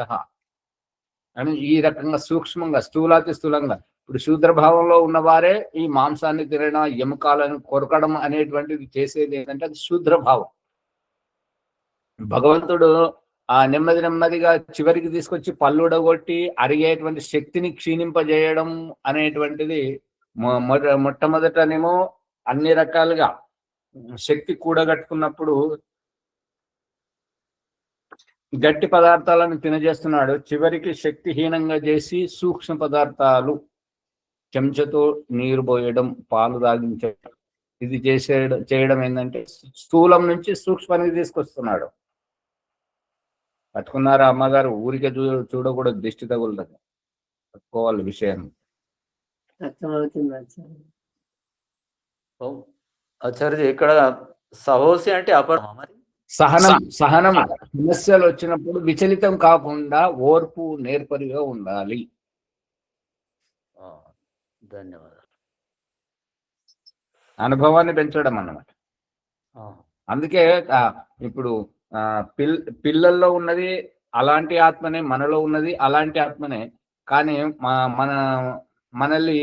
Speaker 1: అని ఈ రకంగా సూక్ష్మంగా స్థూలాతి స్థూలంగా. ఇప్పుడు శూద్రభావంలో ఉన్నవారే ఈ మాంసాన్ని తినడం, ఎముకలను కొరకడం అనేటువంటిది చేసేది ఏంటంటే అది శూద్రభావం. భగవంతుడు ఆ నెమ్మదిగా చివరికి తీసుకొచ్చి పళ్ళుడగొట్టి అరిగేటువంటి శక్తిని క్షీణింపజేయడం అనేటువంటిది మొట్టమొదటనేమో అన్ని రకాలుగా శక్తి కూడగట్టుకున్నప్పుడు గట్టి పదార్థాలను తినజేస్తున్నాడు. చివరికి శక్తిహీనంగా చేసి సూక్ష్మ పదార్థాలు చెంచతో నీరు పోయడం, పాలు తాగించడం, ఇది చేయడం ఏంటంటే స్థూలం నుంచి సూక్ష్మానికి తీసుకొస్తున్నాడు. పట్టుకున్నారా అమ్మగారు? ఊరికే చూడకూడదు, దిష్టి తగులుతుంది. పట్టుకోవాలి విషయం.
Speaker 3: అర్థమవుతుంది ఆచార్య.
Speaker 4: ఆచార్య ఇక్కడ సహోసి అంటే అపరమ మరి
Speaker 1: సహనం సమస్యలు వచ్చినప్పుడు విచలితం కాకుండా ఓర్పు నేర్పరిగా ఉండాలి.
Speaker 4: ధన్యవాదాలు.
Speaker 1: అనుభవాన్ని పెంచడం అన్నమాట. అందుకే ఇప్పుడు పిల్లల్లో ఉన్నది అలాంటి ఆత్మనే, మనలో ఉన్నది అలాంటి ఆత్మనే. కానీ మనల్ని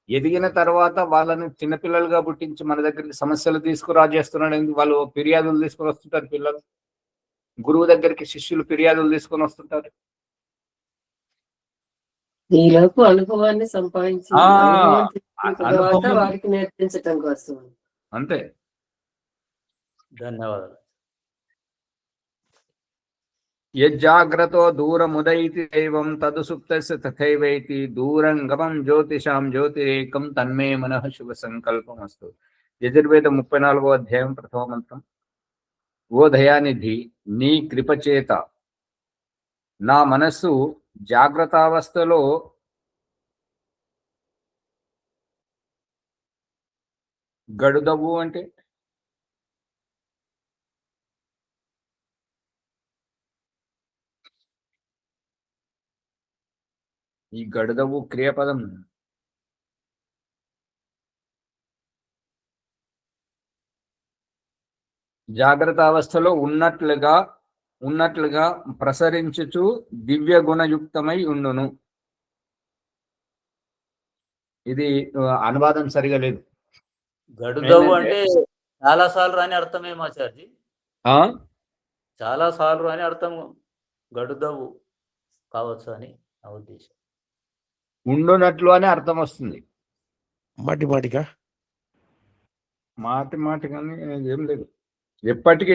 Speaker 1: ఎదిగిన తర్వాత వాళ్ళని చిన్నపిల్లలుగా పుట్టించి మన దగ్గరికి సమస్యలు తీసుకురా చేస్తున్నాడు. వాళ్ళు ఫిర్యాదులు తీసుకొని వస్తుంటారు. పిల్లలు గురువు దగ్గరికి శిష్యులు ఫిర్యాదులు తీసుకొని వస్తుంటారు.
Speaker 3: ఈలోపు అనుభవాన్ని సంపాదించి తర్వాత వారికి నేర్పించటం కోసం.
Speaker 1: అంతే.
Speaker 4: ధన్యవాదాలు.
Speaker 1: యజ్జాగ్రతో దూరముదైతి దైవం తదు సుప్తస్య తథైవైతి దూరంగమం జ్యోతిషాం జ్యోతిరేకం తన్మే మనః శుభ సంకల్పమస్తు. యజుర్వేద 34వ అధ్యాయం 1వ మంత్రం. ఓ దయానిధి, నీ కృపచేత నా మనస్సు జాగ్రత్తావస్థలో గడుదవు అంటే ఈ గడుదవు క్రియాపదం జాగ్రత్త అవస్థలో ఉన్నట్లుగా ప్రసరించుచు దివ్య గుణయుక్తమై ఉండును. ఇది అనువాదం సరిగా లేదు.
Speaker 4: గడుదవు అంటే చాలా సార్లు అని అర్థమేమో ఆచార్జీ? చాలా సార్లు అని అర్థం గడుదవు కావచ్చు అని నా ఉద్దేశం.
Speaker 1: ఉండునట్లు అని అర్థం వస్తుంది.
Speaker 5: మాటిగా
Speaker 1: కానీ ఏం లేదు. ఎప్పటికీ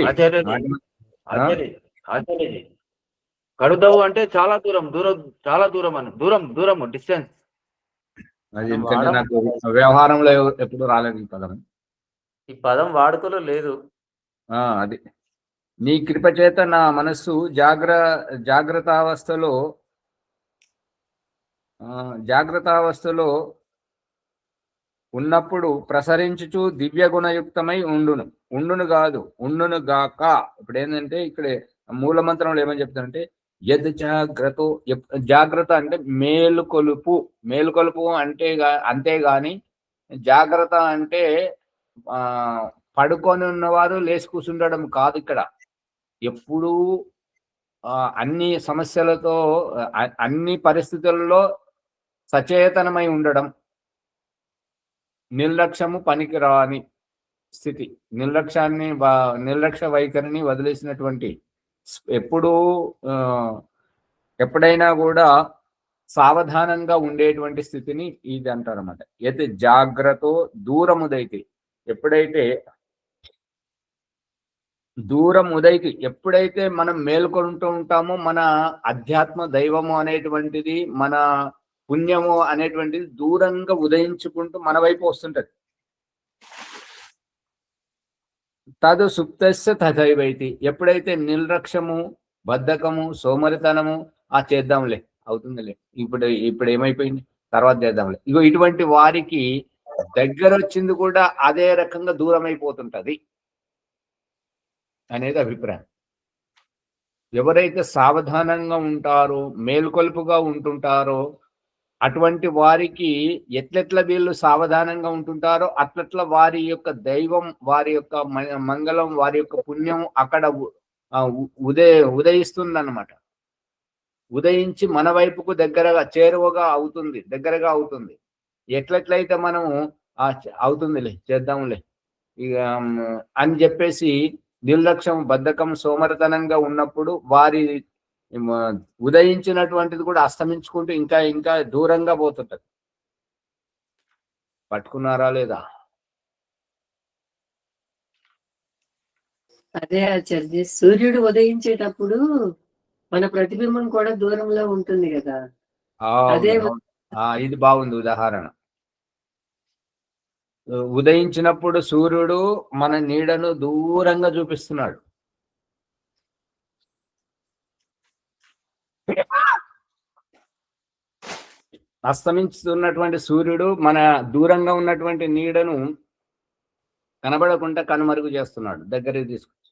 Speaker 7: గడుదవు అంటే చాలా దూరం అని దూరం డిస్టెన్స్.
Speaker 1: అది ఎందుకంటే నాకు వ్యవహారంలో ఎప్పుడు రాలేదు ఈ పదం.
Speaker 4: ఈ పదం వాడుకలో లేదు.
Speaker 1: అది నీ కృప చేత నా మనస్సు జాగ్రత్తావస్థలో ఉన్నప్పుడు ప్రసరించుచు దివ్య గుణయుక్తమై ఉండును కాదు ఉండును గాక. ఇప్పుడు ఏంటంటే ఇక్కడ మూల మంత్రంలో ఏమని చెప్తారంటే యద్ జాగ్రత్త అంటే మేలుకొలుపు అంటే అంతేగాని జాగ్రత్త అంటే పడుకొని ఉన్నవారు లేచి కూర్చుండడం కాదు. ఇక్కడ ఎప్పుడూ అన్ని సమస్యలతో అన్ని పరిస్థితుల్లో సచేతనమై ఉండడం, నిర్లక్ష్యము పనికిరాని స్థితి, నిర్లక్ష్య వైఖరిని వదిలేసినటువంటి ఎప్పుడూ ఎప్పుడైనా కూడా సావధానంగా ఉండేటువంటి స్థితిని ఇది అంటారు అన్నమాట. యత్ జాగ్రత్త దూరముదైతే, ఎప్పుడైతే మనం మేల్కొంటూ ఉంటామో మన అధ్యాత్మ దైవము అనేటువంటిది, మన పుణ్యము అనేటువంటిది దూరంగా ఉదయించుకుంటూ మన వైపు వస్తుంటది. తదు సుప్తస్య తథైవైతి, ఎప్పుడైతే నిర్లక్ష్యము, బద్ధకము, సోమరితనము, చేద్దాంలే అవుతుందిలే, ఇప్పుడు ఏమైపోయింది, తర్వాత చేద్దాంలే, ఇగో ఇటువంటి వారికి దగ్గర వచ్చింది కూడా అదే రకంగా దూరం అయిపోతుంటది అనేది అభిప్రాయం. ఎవరైతే సావధానంగా ఉంటారో, మేల్కొల్పుగా ఉంటుంటారో, అటువంటి వారికి ఎట్లెట్లా వీళ్ళు సావధానంగా ఉంటుంటారో అట్లట్లా వారి యొక్క దైవం, వారి యొక్క మంగళం, వారి యొక్క పుణ్యం అక్కడ ఉదయిస్తుందన్నమాట. ఉదయించి మన వైపుకు చేరువగా అవుతుంది, దగ్గరగా అవుతుంది. ఎట్లెట్లయితే మనము అవుతుందిలే, చేద్దాంలే ఇక అని చెప్పేసి నిర్లక్ష్యం, బద్ధకం, సోమరితనంగా ఉన్నప్పుడు వారి ఉదయించినటువంటిది కూడా అస్తమించుకుంటూ ఇంకా ఇంకా దూరంగా పోతుంటది. పట్టుకున్నారా లేదా?
Speaker 3: అదే ఆచార్య, సూర్యుడు ఉదయించేటప్పుడు మన ప్రతిబింబం కూడా దూరంలో ఉంటుంది కదా. అదే
Speaker 1: ఇది బాగుంది ఉదాహరణ. ఉదయించినప్పుడు సూర్యుడు మన నీడను దూరంగా చూపిస్తున్నాడు. అస్తమించుతున్నటువంటి సూర్యుడు మన దూరంగా ఉన్నటువంటి నీడను కనబడకుండా కనుమరుగు చేస్తున్నాడు, దగ్గరికి తీసుకొచ్చి.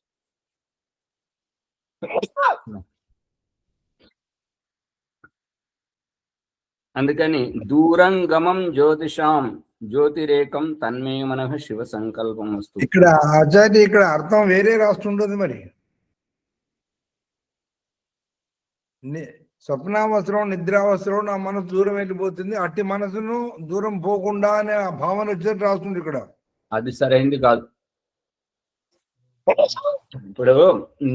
Speaker 1: అందుకని దూరంగమం జ్యోతిషాం జ్యోతిరేకం తన్మే మనః శివ సంకల్పం వస్తు.
Speaker 2: ఇక్కడ ఆచార్య, ఇక్కడ అర్థం వేరే రాస్తుంటుంది. మరి స్వప్నావసరం, నిద్రావసరం నా మనసు దూరం వెళ్ళిపోతుంది, అట్టి మనసును దూరం పోకుండా అనే భావన వచ్చేది రాస్తుంది ఇక్కడ.
Speaker 1: అది సరైంది కాదు. ఇప్పుడు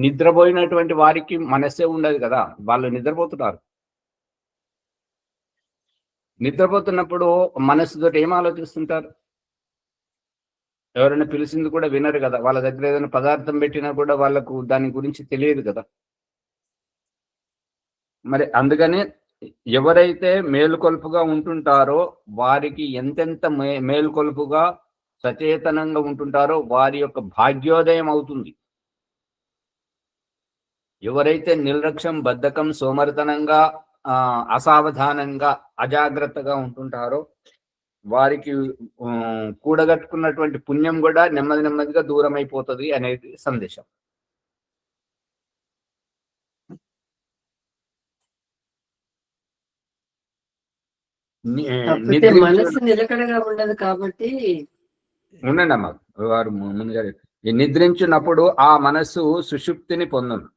Speaker 1: నిద్రపోయినటువంటి వారికి మనస్సే ఉండదు కదా, వాళ్ళు నిద్రపోతున్నారు. నిద్రపోతున్నప్పుడు మనస్సుతో ఏం ఆలోచిస్తుంటారు? ఎవరైనా పిలిచింది కూడా వినరు కదా, వాళ్ళ దగ్గర ఏదైనా పదార్థం పెట్టినా కూడా వాళ్ళకు దాని గురించి తెలియదు కదా. మరి అందుకని ఎవరైతే మేలుకొల్పుగా ఉంటుంటారో వారికి ఎంతెంత మేలుకొల్పుగా సచేతనంగా ఉంటుంటారో వారి యొక్క భాగ్యోదయం అవుతుంది. ఎవరైతే నిర్లక్ష్యం, బద్ధకం, సోమరితనంగా, అసావధానంగా, అజాగ్రత్తగా ఉంటుంటారో వారికి కూడగట్టుకున్నటువంటి పుణ్యం కూడా నెమ్మది నెమ్మదిగా దూరం అయిపోతుంది అనేది సందేశం.
Speaker 3: మనసు నిలకడగా ఉండదు కాబట్టి
Speaker 1: ఉండండి అమ్మ, వారు ముందుగా నిద్రించినప్పుడు ఆ మనస్సు సుషుప్తిని పొందును.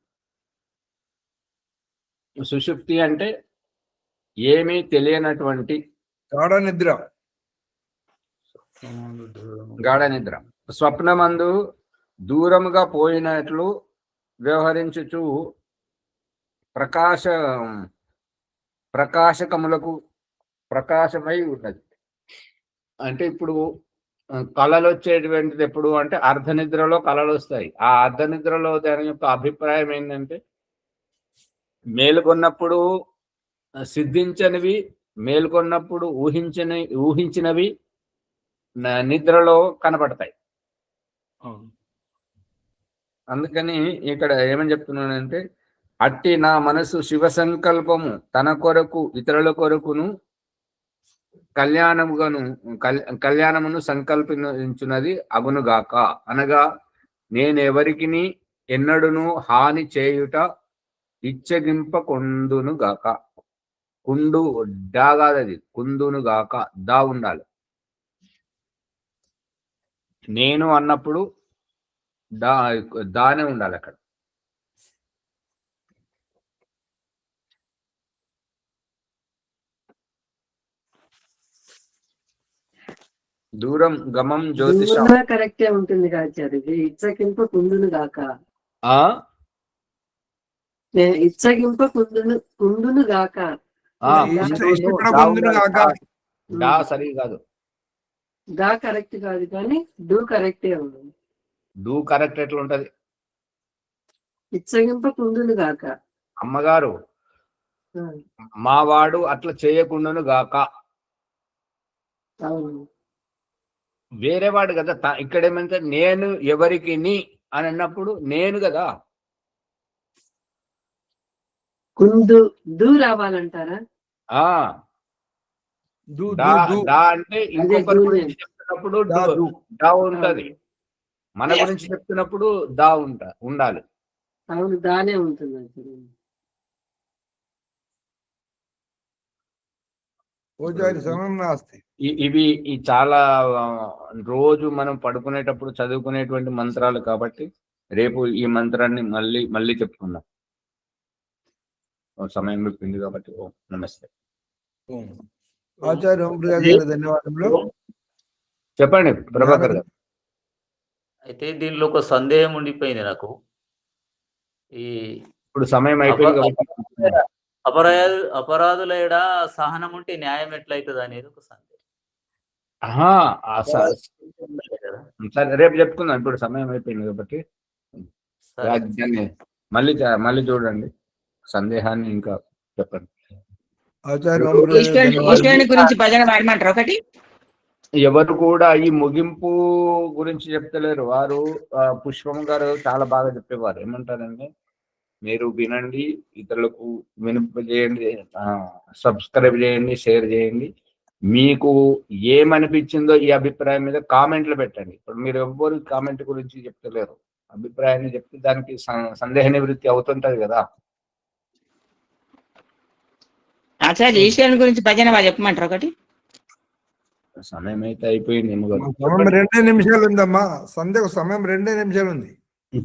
Speaker 1: సుషుప్తి అంటే ఏమీ తెలియనటువంటి గాఢ నిద్ర. స్వప్నమందు దూరముగా పోయినట్లు వ్యవహరించుచు ప్రకాశకములకు ప్రకాశమై ఉన్నది. అంటే ఇప్పుడు కళలు వచ్చేటువంటిది ఎప్పుడు అంటే అర్ధ నిద్రలో కళలు వస్తాయి. ఆ అర్ధ నిద్రలో దాని యొక్క అభిప్రాయం ఏంటంటే మేలుకొన్నప్పుడు సిద్ధించనివి, మేలుకొన్నప్పుడు ఊహించినవి నిద్రలో కనపడతాయి. అందుకని ఇక్కడ ఏమని చెప్తున్నానంటే అట్టి నా మనసు శివ సంకల్పము తన కొరకు ఇతరుల కొరకును కళ్యాణమును సంకల్పించున్నది అగునుగాక. అనగా నేనెవరికిని ఎన్నడును హాని చేయుట ఇచ్చగింపకుందును గాక. కుండు డాగాదది, కుందును గాక, దా ఉండాలి. నేను అన్నప్పుడు దానే ఉండాలి అక్కడ. దూరం గమం జ్యోతిషం.
Speaker 3: కరెక్టే ఉంటుంది ఆచార్య. ఇచ్చకింప కుందును గాక.
Speaker 1: ఆ
Speaker 3: ఇచ్చగింప కుందును గాక.
Speaker 1: డా సరి కాదు.
Speaker 3: డా కరెక్ట్ కాదు కానీ డూ కరెక్టే ఉంది.
Speaker 1: డూ కరెక్ట్ ఎట్లా ఉంటది?
Speaker 3: ఇచ్చగింప కుందును గాక.
Speaker 1: అమ్మగారు మావాడు అట్లా చేయకుండాను గాక.
Speaker 3: అవును,
Speaker 1: వేరే వాడు కదా. ఇక్కడ ఏమంటే నేను ఎవరికి నీ అని అన్నప్పుడు నేను కదా.
Speaker 3: కుందు దూ రావాలంటారా?
Speaker 1: ఆ డా అంటే ఇంకొకరి గురించి చెప్తున్నప్పుడు డా ఉంటది, మన గురించి చెప్తున్నప్పుడు దా ఉండాలి.
Speaker 3: అవును, దానే ఉంటుంది.
Speaker 1: ఇవి చాలా రోజు మనం పడుకునేటప్పుడు చదువుకునేటువంటి మంత్రాలు కాబట్టి రేపు ఈ మంత్రాన్ని మళ్ళీ చెప్పుకుందాం. సమయం అయిపోయింది కాబట్టి. నమస్తే.
Speaker 2: ధన్యవాదములు.
Speaker 1: చెప్పండి ప్రభాకర్ గారు.
Speaker 4: అయితే దీనిలో ఒక సందేహం ఉండిపోయింది నాకు.
Speaker 1: ఇప్పుడు సమయం అయిపోయింది కాబట్టి
Speaker 4: అపరాధుల ఎడ సహనం ఉంటే న్యాయం ఎట్లయితుంది అనేది ఒక సందేహం.
Speaker 1: సరే, రేపు చెప్పుకుందాం. ఇప్పుడు సమయం అయిపోయింది కాబట్టి మళ్ళీ చూడండి. సందేహాన్ని ఇంకా చెప్పండి.
Speaker 6: గురించి భజన పాడమంటారు ఒకటి.
Speaker 1: ఎవరు కూడా ఈ ముగింపు గురించి చెప్తలేరు. వారు పుష్పం గారు చాలా బాగా చెప్పేవారు. ఏమంటారంటే, మీరు వినండి, ఇతరులకు వినిపింపజేయండి, సబ్స్క్రైబ్ చేయండి, షేర్ చేయండి. మీకు ఏమనిపించిందో ఈ అభిప్రాయం మీద కామెంట్లు పెట్టండి. ఇప్పుడు మీరు ఎవ్వరు కామెంట్ గురించి చెప్తలేరు. అభిప్రాయాన్ని చెప్తే దానికి సందేహ నివృత్తి అవుతుంటది కదా.
Speaker 6: ఆచార్య ఈశ్వరుని గురించి భజన చెప్పమంటారు ఒకటి.
Speaker 1: సమయం అయితే అయిపోయింది.
Speaker 2: సమయం 2 నిమిషాలు ఉందమ్మా. సందేహ సమయం 2 నిమిషాలు ఉంది.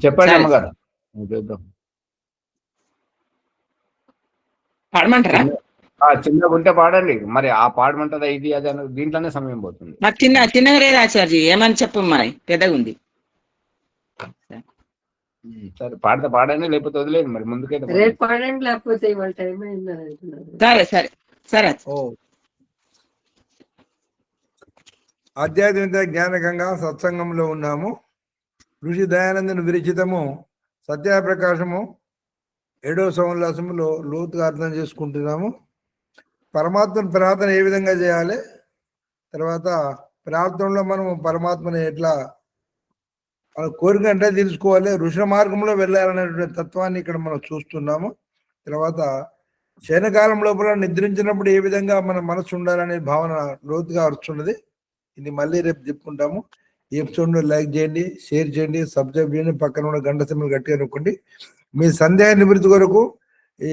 Speaker 1: చెప్పండి అమ్మగారు. చూద్దాం.
Speaker 6: పాడమంటారా?
Speaker 1: చిన్నగా ఉంటే పాడండి. మరి ఆ పాడమంటారా ఇది అది అని దీంట్లోనే సమయం పోతుంది.
Speaker 6: నాకు చిన్నగా లేదు ఆచార్య, ఏమని చెప్పమ్మా, పెద్దగా ఉంది.
Speaker 1: సరే, పాడండి, లేకపోతే వదిలేదు. మరి ముందుకైతే
Speaker 3: రేపు పాడండి, లేకపోతే ఇవాళ టైం అయిందని అంటున్నారు.
Speaker 6: సరే సరే.
Speaker 2: ఆధ్యాత్మిక జ్ఞానకంగా సత్సంగంలో ఉన్నాము. ఋషి దయానందుని విరచితము సత్యప్రకాశము 7వ సంవత్సరంలో లోతుగా అర్థం చేసుకుంటున్నాము. పరమాత్మను ప్రార్థన ఏ విధంగా చేయాలి, తర్వాత ప్రార్థనలో మనము పరమాత్మని ఎట్లా కోరిక అంటే తెలుసుకోవాలి, ఋషుల మార్గంలో వెళ్ళాలనేటువంటి తత్వాన్ని ఇక్కడ మనం చూస్తున్నాము. తర్వాత శయనకాలం లోపల నిద్రించినప్పుడు ఏ విధంగా మన మనసు ఉండాలనే భావన లోతుగా వస్తున్నది. ఇది మళ్ళీ రేపు చెప్పుకుంటాము. ఈ ఎపిసోడ్ను లైక్ చేయండి, షేర్ చేయండి, సబ్స్క్రైబ్ చేయండి, పక్కన ఉన్న గంట సింబల్ గట్టిగా నొక్కండి. మీ సందేహ నివృత్తి కొరకు ఈ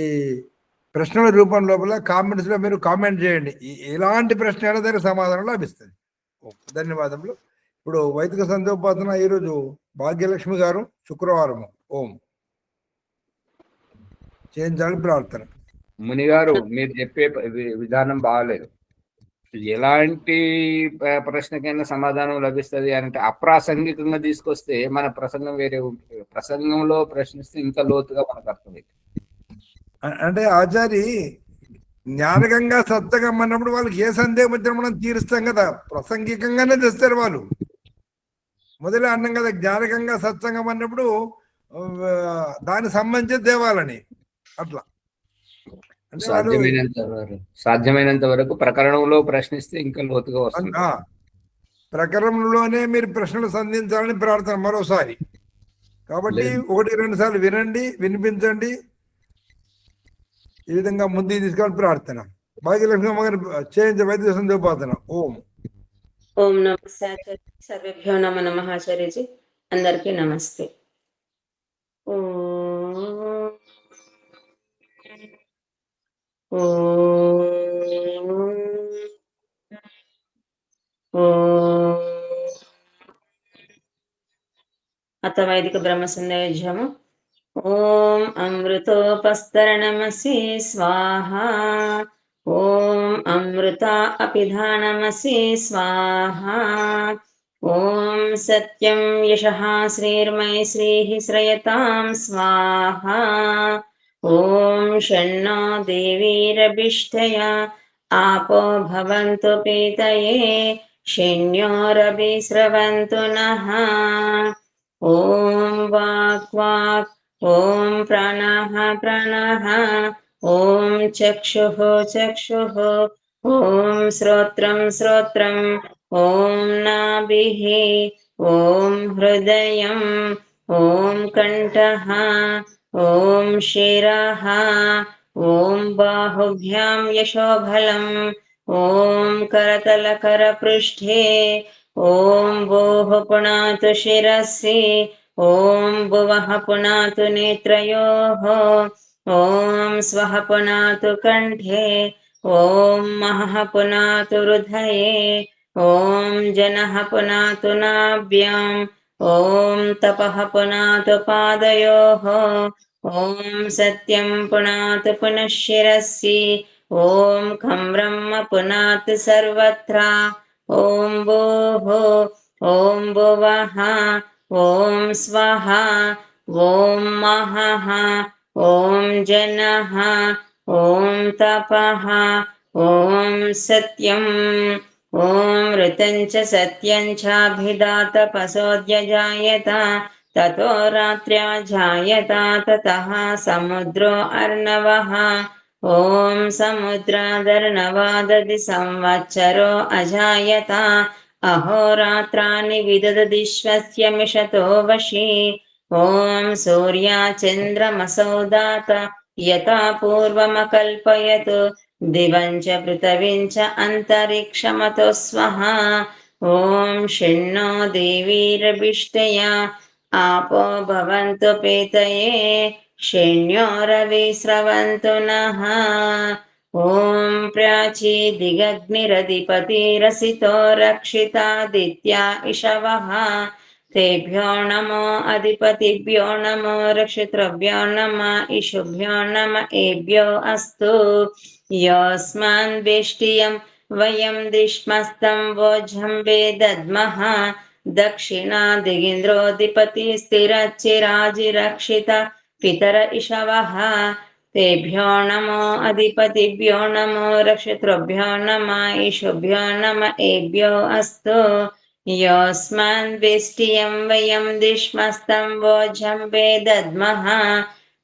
Speaker 2: ప్రశ్నల రూపం లోపల కామెంట్స్లో మీరు కామెంట్ చేయండి. ఎలాంటి ప్రశ్న అయినా దానికి సమాధానం లభిస్తుంది. ధన్యవాదములు. ఇప్పుడు వైదిక సంధ్యోపాసన ఈరోజు భాగ్యలక్ష్మి గారు, శుక్రవారం. ఓం చేయించాలి ప్రార్థన.
Speaker 1: ముని గారు, మీరు చెప్పే విధానం బాగాలేదు. ఎలాంటి ప్రశ్నకైనా సమాధానం లభిస్తుంది అంటే అప్రాసంగికంగా తీసుకొస్తే మన ప్రసంగం వేరే ఉంటుంది. ప్రసంగంలో ప్రశ్నిస్తే ఇంకా లోతుగా మనకు అర్థమైంది.
Speaker 2: అంటే ఆచారి జ్ఞానకంగా సత్సంగం అన్నప్పుడు వాళ్ళకి ఏ సందేహం వచ్చినా మనం తీరుస్తాం కదా. ప్రసంగికంగానే తెస్తారు వాళ్ళు. మొదలే అన్నం కదా, జ్ఞానకంగా సత్సంగం అన్నప్పుడు దానికి సంబంధించిన దేవాలని అట్లా.
Speaker 1: సాధ్యమైనంత వరకు ప్రకరణంలో ప్రశ్నిస్తే ఇంకా లోతుగా వస్తుంది.
Speaker 2: ప్రకరణంలోనే మీరు ప్రశ్నలు సంధించాలని ప్రార్థన మరోసారి. కాబట్టి 1-2 సార్లు వినండి, వినిపించండి. ఈ విధంగా ముందుకు తీసుకొని ప్రార్థన. భాగ్యలక్ష్మి అమ్మగారు చేయించ వైద్య సంధ్యోపాసన. ఓం
Speaker 8: ఓం నమస్తే ఆచార్య. సర్వేభ్యో నమః ఆచార్యజీ. అందరికీ నమస్తే. అత వైదిక బ్రహ్మ సందేహము. ఓం అమృతోపస్తరణమసి స్వాహా. ॐ अमृता अपिधानमसि स्वाहा। ॐ सत्यं यशः श्रीर्मैश्रीः श्रयतां स्वाहा। ॐ षण्णो देवीरभिष्टया आपो भवन्तु पीतये शन्योरभिस्रवन्तु नः। ॐ वाक् वाक् ॐ प्राणः प्राणः ॐ चक्षुः चक्षुः ॐ श्रोत्रं श्रोत्रम् ॐ नाभिः ॐ हृदयम् ॐ कण्ठः ॐ शिरः ॐ बाहुभ्यां यशोबलम् ॐ करतलकरपृष्ठे ॐ भूः पुनातु शिरसि ॐ भुवः पुनातु नेत्रयोः ॐ स्वः पुनातु कण्ठे ॐ महः पुनातु हृदये ॐ जनः पुनातु नाभ्याम् ॐ तपः पुनातु पादयोः ॐ सत्यं पुनातु पुनः शिरसि ॐ खं ब्रह्म पुनातु सर्वत्र ॐ भूः ॐ भुवः ॐ स्वः ॐ महः ॐ जनः ॐ तपः ॐ सत्यम् ॐ ऋतं च सत्यं चाभिधातपसोऽद्यजायत ततो रात्र्या जायत ततः समुद्रो अर्णवः ॐ समुद्रादर्णवादधि संवत्सरो अजायत अहोरात्राणि विदधदिश्वस्य मिषतो वशी ॐ सूर्याचन्द्रमसौ दात यथा पूर्वमकल्पयत् दिवं च पृथिवीं च अन्तरिक्षमतो स्वः ॐ षण्णो देवीरभिष्टया आपो भवन्तु पीतये शन्योरविस्रवन्तु नः ॐ प्राची दिगग्निरधिपतिरसितो रक्षितादित्या इषवः तेभ्यो नमो अधिपतिभ्यो नमो रक्षितृभ्यो नमः इषुभ्यो नम एभ्यो अस्तु योऽस्मान् वेष्टियं वयं दिश्मस्तं वोझम्बे दद्मः दक्षिणादिगिन्द्रोऽधिपति स्थिरच्चिराजिरक्षित पितर इषवः तेभ्यो नमो अधिपतिभ्यो नमो रक्षितृभ्यो नमः इषुभ्यो नम एभ्यो अस्तु योऽस्मान् वेष्टियं वयं दिश्मस्तं वोझम्बे दद्मः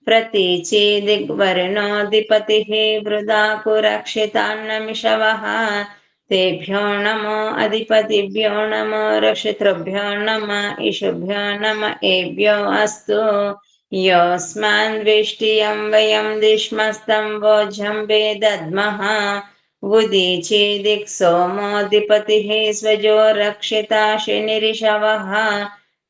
Speaker 8: प्रतीची दिग्वर्णोऽधिपतिः वृदाकुरक्षितान्नमिषवः तेभ्यो नमो अधिपतिभ्यो नमो रक्षितृभ्यो नमः इषुभ्यो नम एभ्यो अस्तु योऽस्मान् वेष्टियं वयं दिश्मस्तं वोझम्बे दद्मः उदीची दिक्सोमोऽधिपतिः स्वजो रक्षिता शनिरिषवः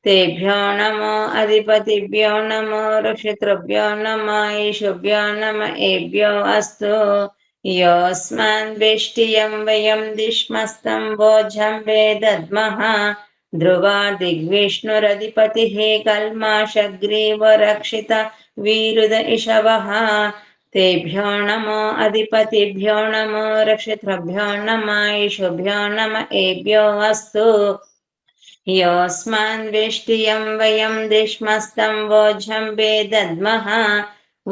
Speaker 8: तेभ्यो नमो अधिपतिभ्यो नमो रक्षितृभ्यो नमः इषुभ्यो नम एभ्यो अस्तु योऽस्मान् वेष्टियं वयं दिश्मस्तं वोझम्बे दद्मः ध्रुवा दिग्विष्णुरधिपतिः कल्माषग्रीव रक्षित वीरुद इषवः तेभ्यो नमो अधिपतिभ्यो नमो रक्षितृभ्यो नमः इषुभ्यो नम एभ्यो अस्तु योऽस्मान् वेष्टियं वयं दिश्मस्तं वोझम्बे दद्मः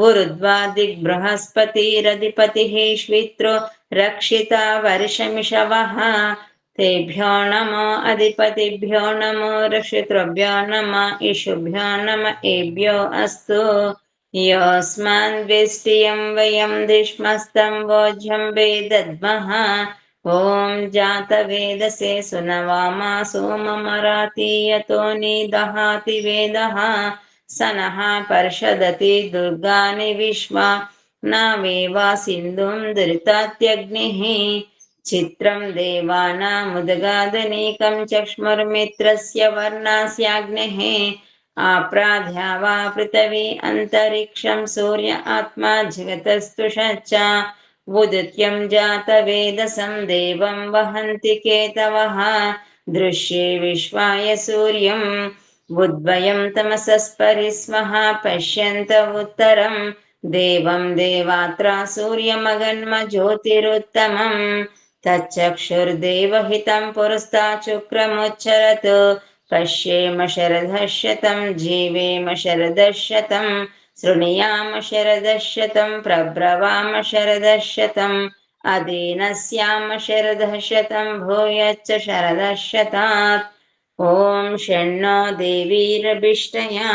Speaker 8: ऊर्ध्वा दिग्बृहस्पतिरधिपतिः श्वित्रो रक्षिता वर्षमिषवः तेभ्यो नमो अधिपतिभ्यो नमो रक्षितृभ्यो नमः इषुभ्यो नम एभ्यो अस्तु योऽस्मान् वेष्टियं वयं दिश्मस्तं वोझम्बे दद्मः ॐ जातवेदसे सुनवामा सोममरातीयतो निदहाति वेदः सनः पर्षदति दुर्गानि विश्वा नावेवा सिन्धुं धृतात्यग्निः चित्रं देवानामुदगादनीकं चक्ष्मुर्मित्रस्य वर्णास्याग्नेः आप्राध्या वा पृथिवी अन्तरिक्षं सूर्य आत्मा जगतस्तुषच्च उदित्यं जातवेदसं देवं वहन्ति केतवः दृश्ये विश्वाय सूर्यम् उद्वयं तमसस्परिस्मः पश्यन्त उत्तरं దేవం దేవాత్ర సూర్యమగన్మ జ్యోతిరుత్తమం తచ్చక్షుర్దేవహితం పురస్తా శుక్రముచ్చరత్ పశ్యేమ శరదశతం జీవేమ శరదశతం శృణుయామ శరదశతం ప్రబ్రవామ శరదశతం అదీనస్యామ శరదశతం భూయచ్చ శరదశతాత్ ఓం షణ్ణో దేవీరభిష్టయా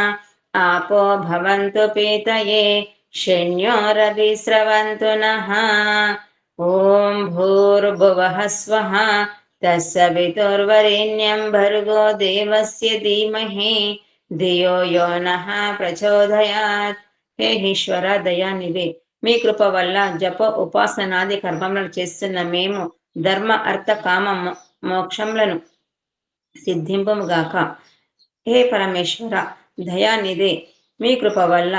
Speaker 8: आपो भवन्तु पीतये शन्यो रविस्रवन्तु नः ॐ भूर्भुवः स्वः तत्सवितुर्वरेण्यं भर्गो देवस्य धीमहि धियो यो नः ప్రచోదయాత్. హే ఈశ్వర దయానిధి, మీ కృప వల్ల జప ఉపాసనాది కర్మములను చేస్తున్న మేము ధర్మ అర్థ కామ మోక్షములను సిద్ధింపముగాక. హే పరమేశ్వర దయానిధి, మీ కృప వల్ల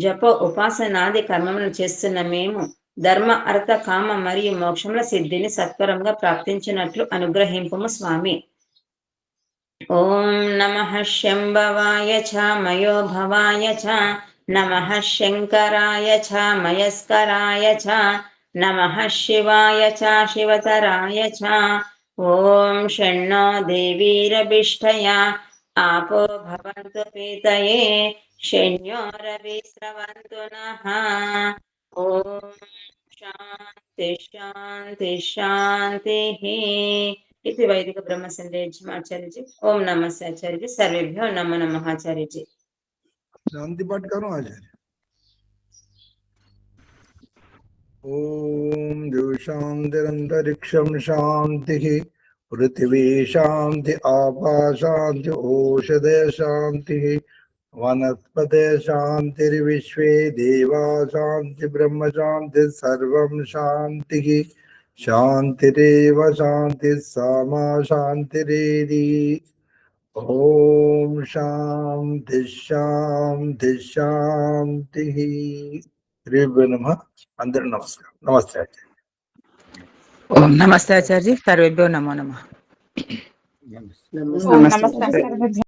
Speaker 8: జప ఉపాసనాది కర్మములను చేస్తున్న మేము ధర్మ అర్థ కామ మరియు మోక్షముల సిద్ధిని సత్వరంగా ప్రాప్తించినట్లు అనుగ్రహింపుము స్వామి. ఓం నమః శంభవాయ చ మయో భవాయ చ నమః శంకరాయ చ మయస్కరాయ చ నమః శివాయ చ శివతరాయ చ. ఓం షణ్ణో దేవీరభిష్టయా आपो भवन्तु पीतये शन्यो रविस्रवन्तु नः. ओम शांति शांति शांतिः. इति वैदिक ब्रह्म संदेश आचार्य जी. ओम नमस्ते आचार्य जी. सर्वेभ्यो नमो नमः आचार्य जी.
Speaker 2: शांति पाठ करो आचार्य. ओम शांतिरंतरिक्षम शांति पृथ्वी शांति आपा शांति औषधे शांति वनस्पते शांतिर्विश्वे देवा शांति ब्रह्म शांति सर्वं शांति शांतिरेव शांति सामा शांतिरेधि. ओम शांति शांति शांति. श्रीगुरु नमः. अंदर नमस्कार. नमस्ते आचार्य.
Speaker 6: ఓం నమస్తే ఆచార్య, సర్వేభ్యో నమో నమః.
Speaker 1: నమస్తే.
Speaker 3: నమస్తే.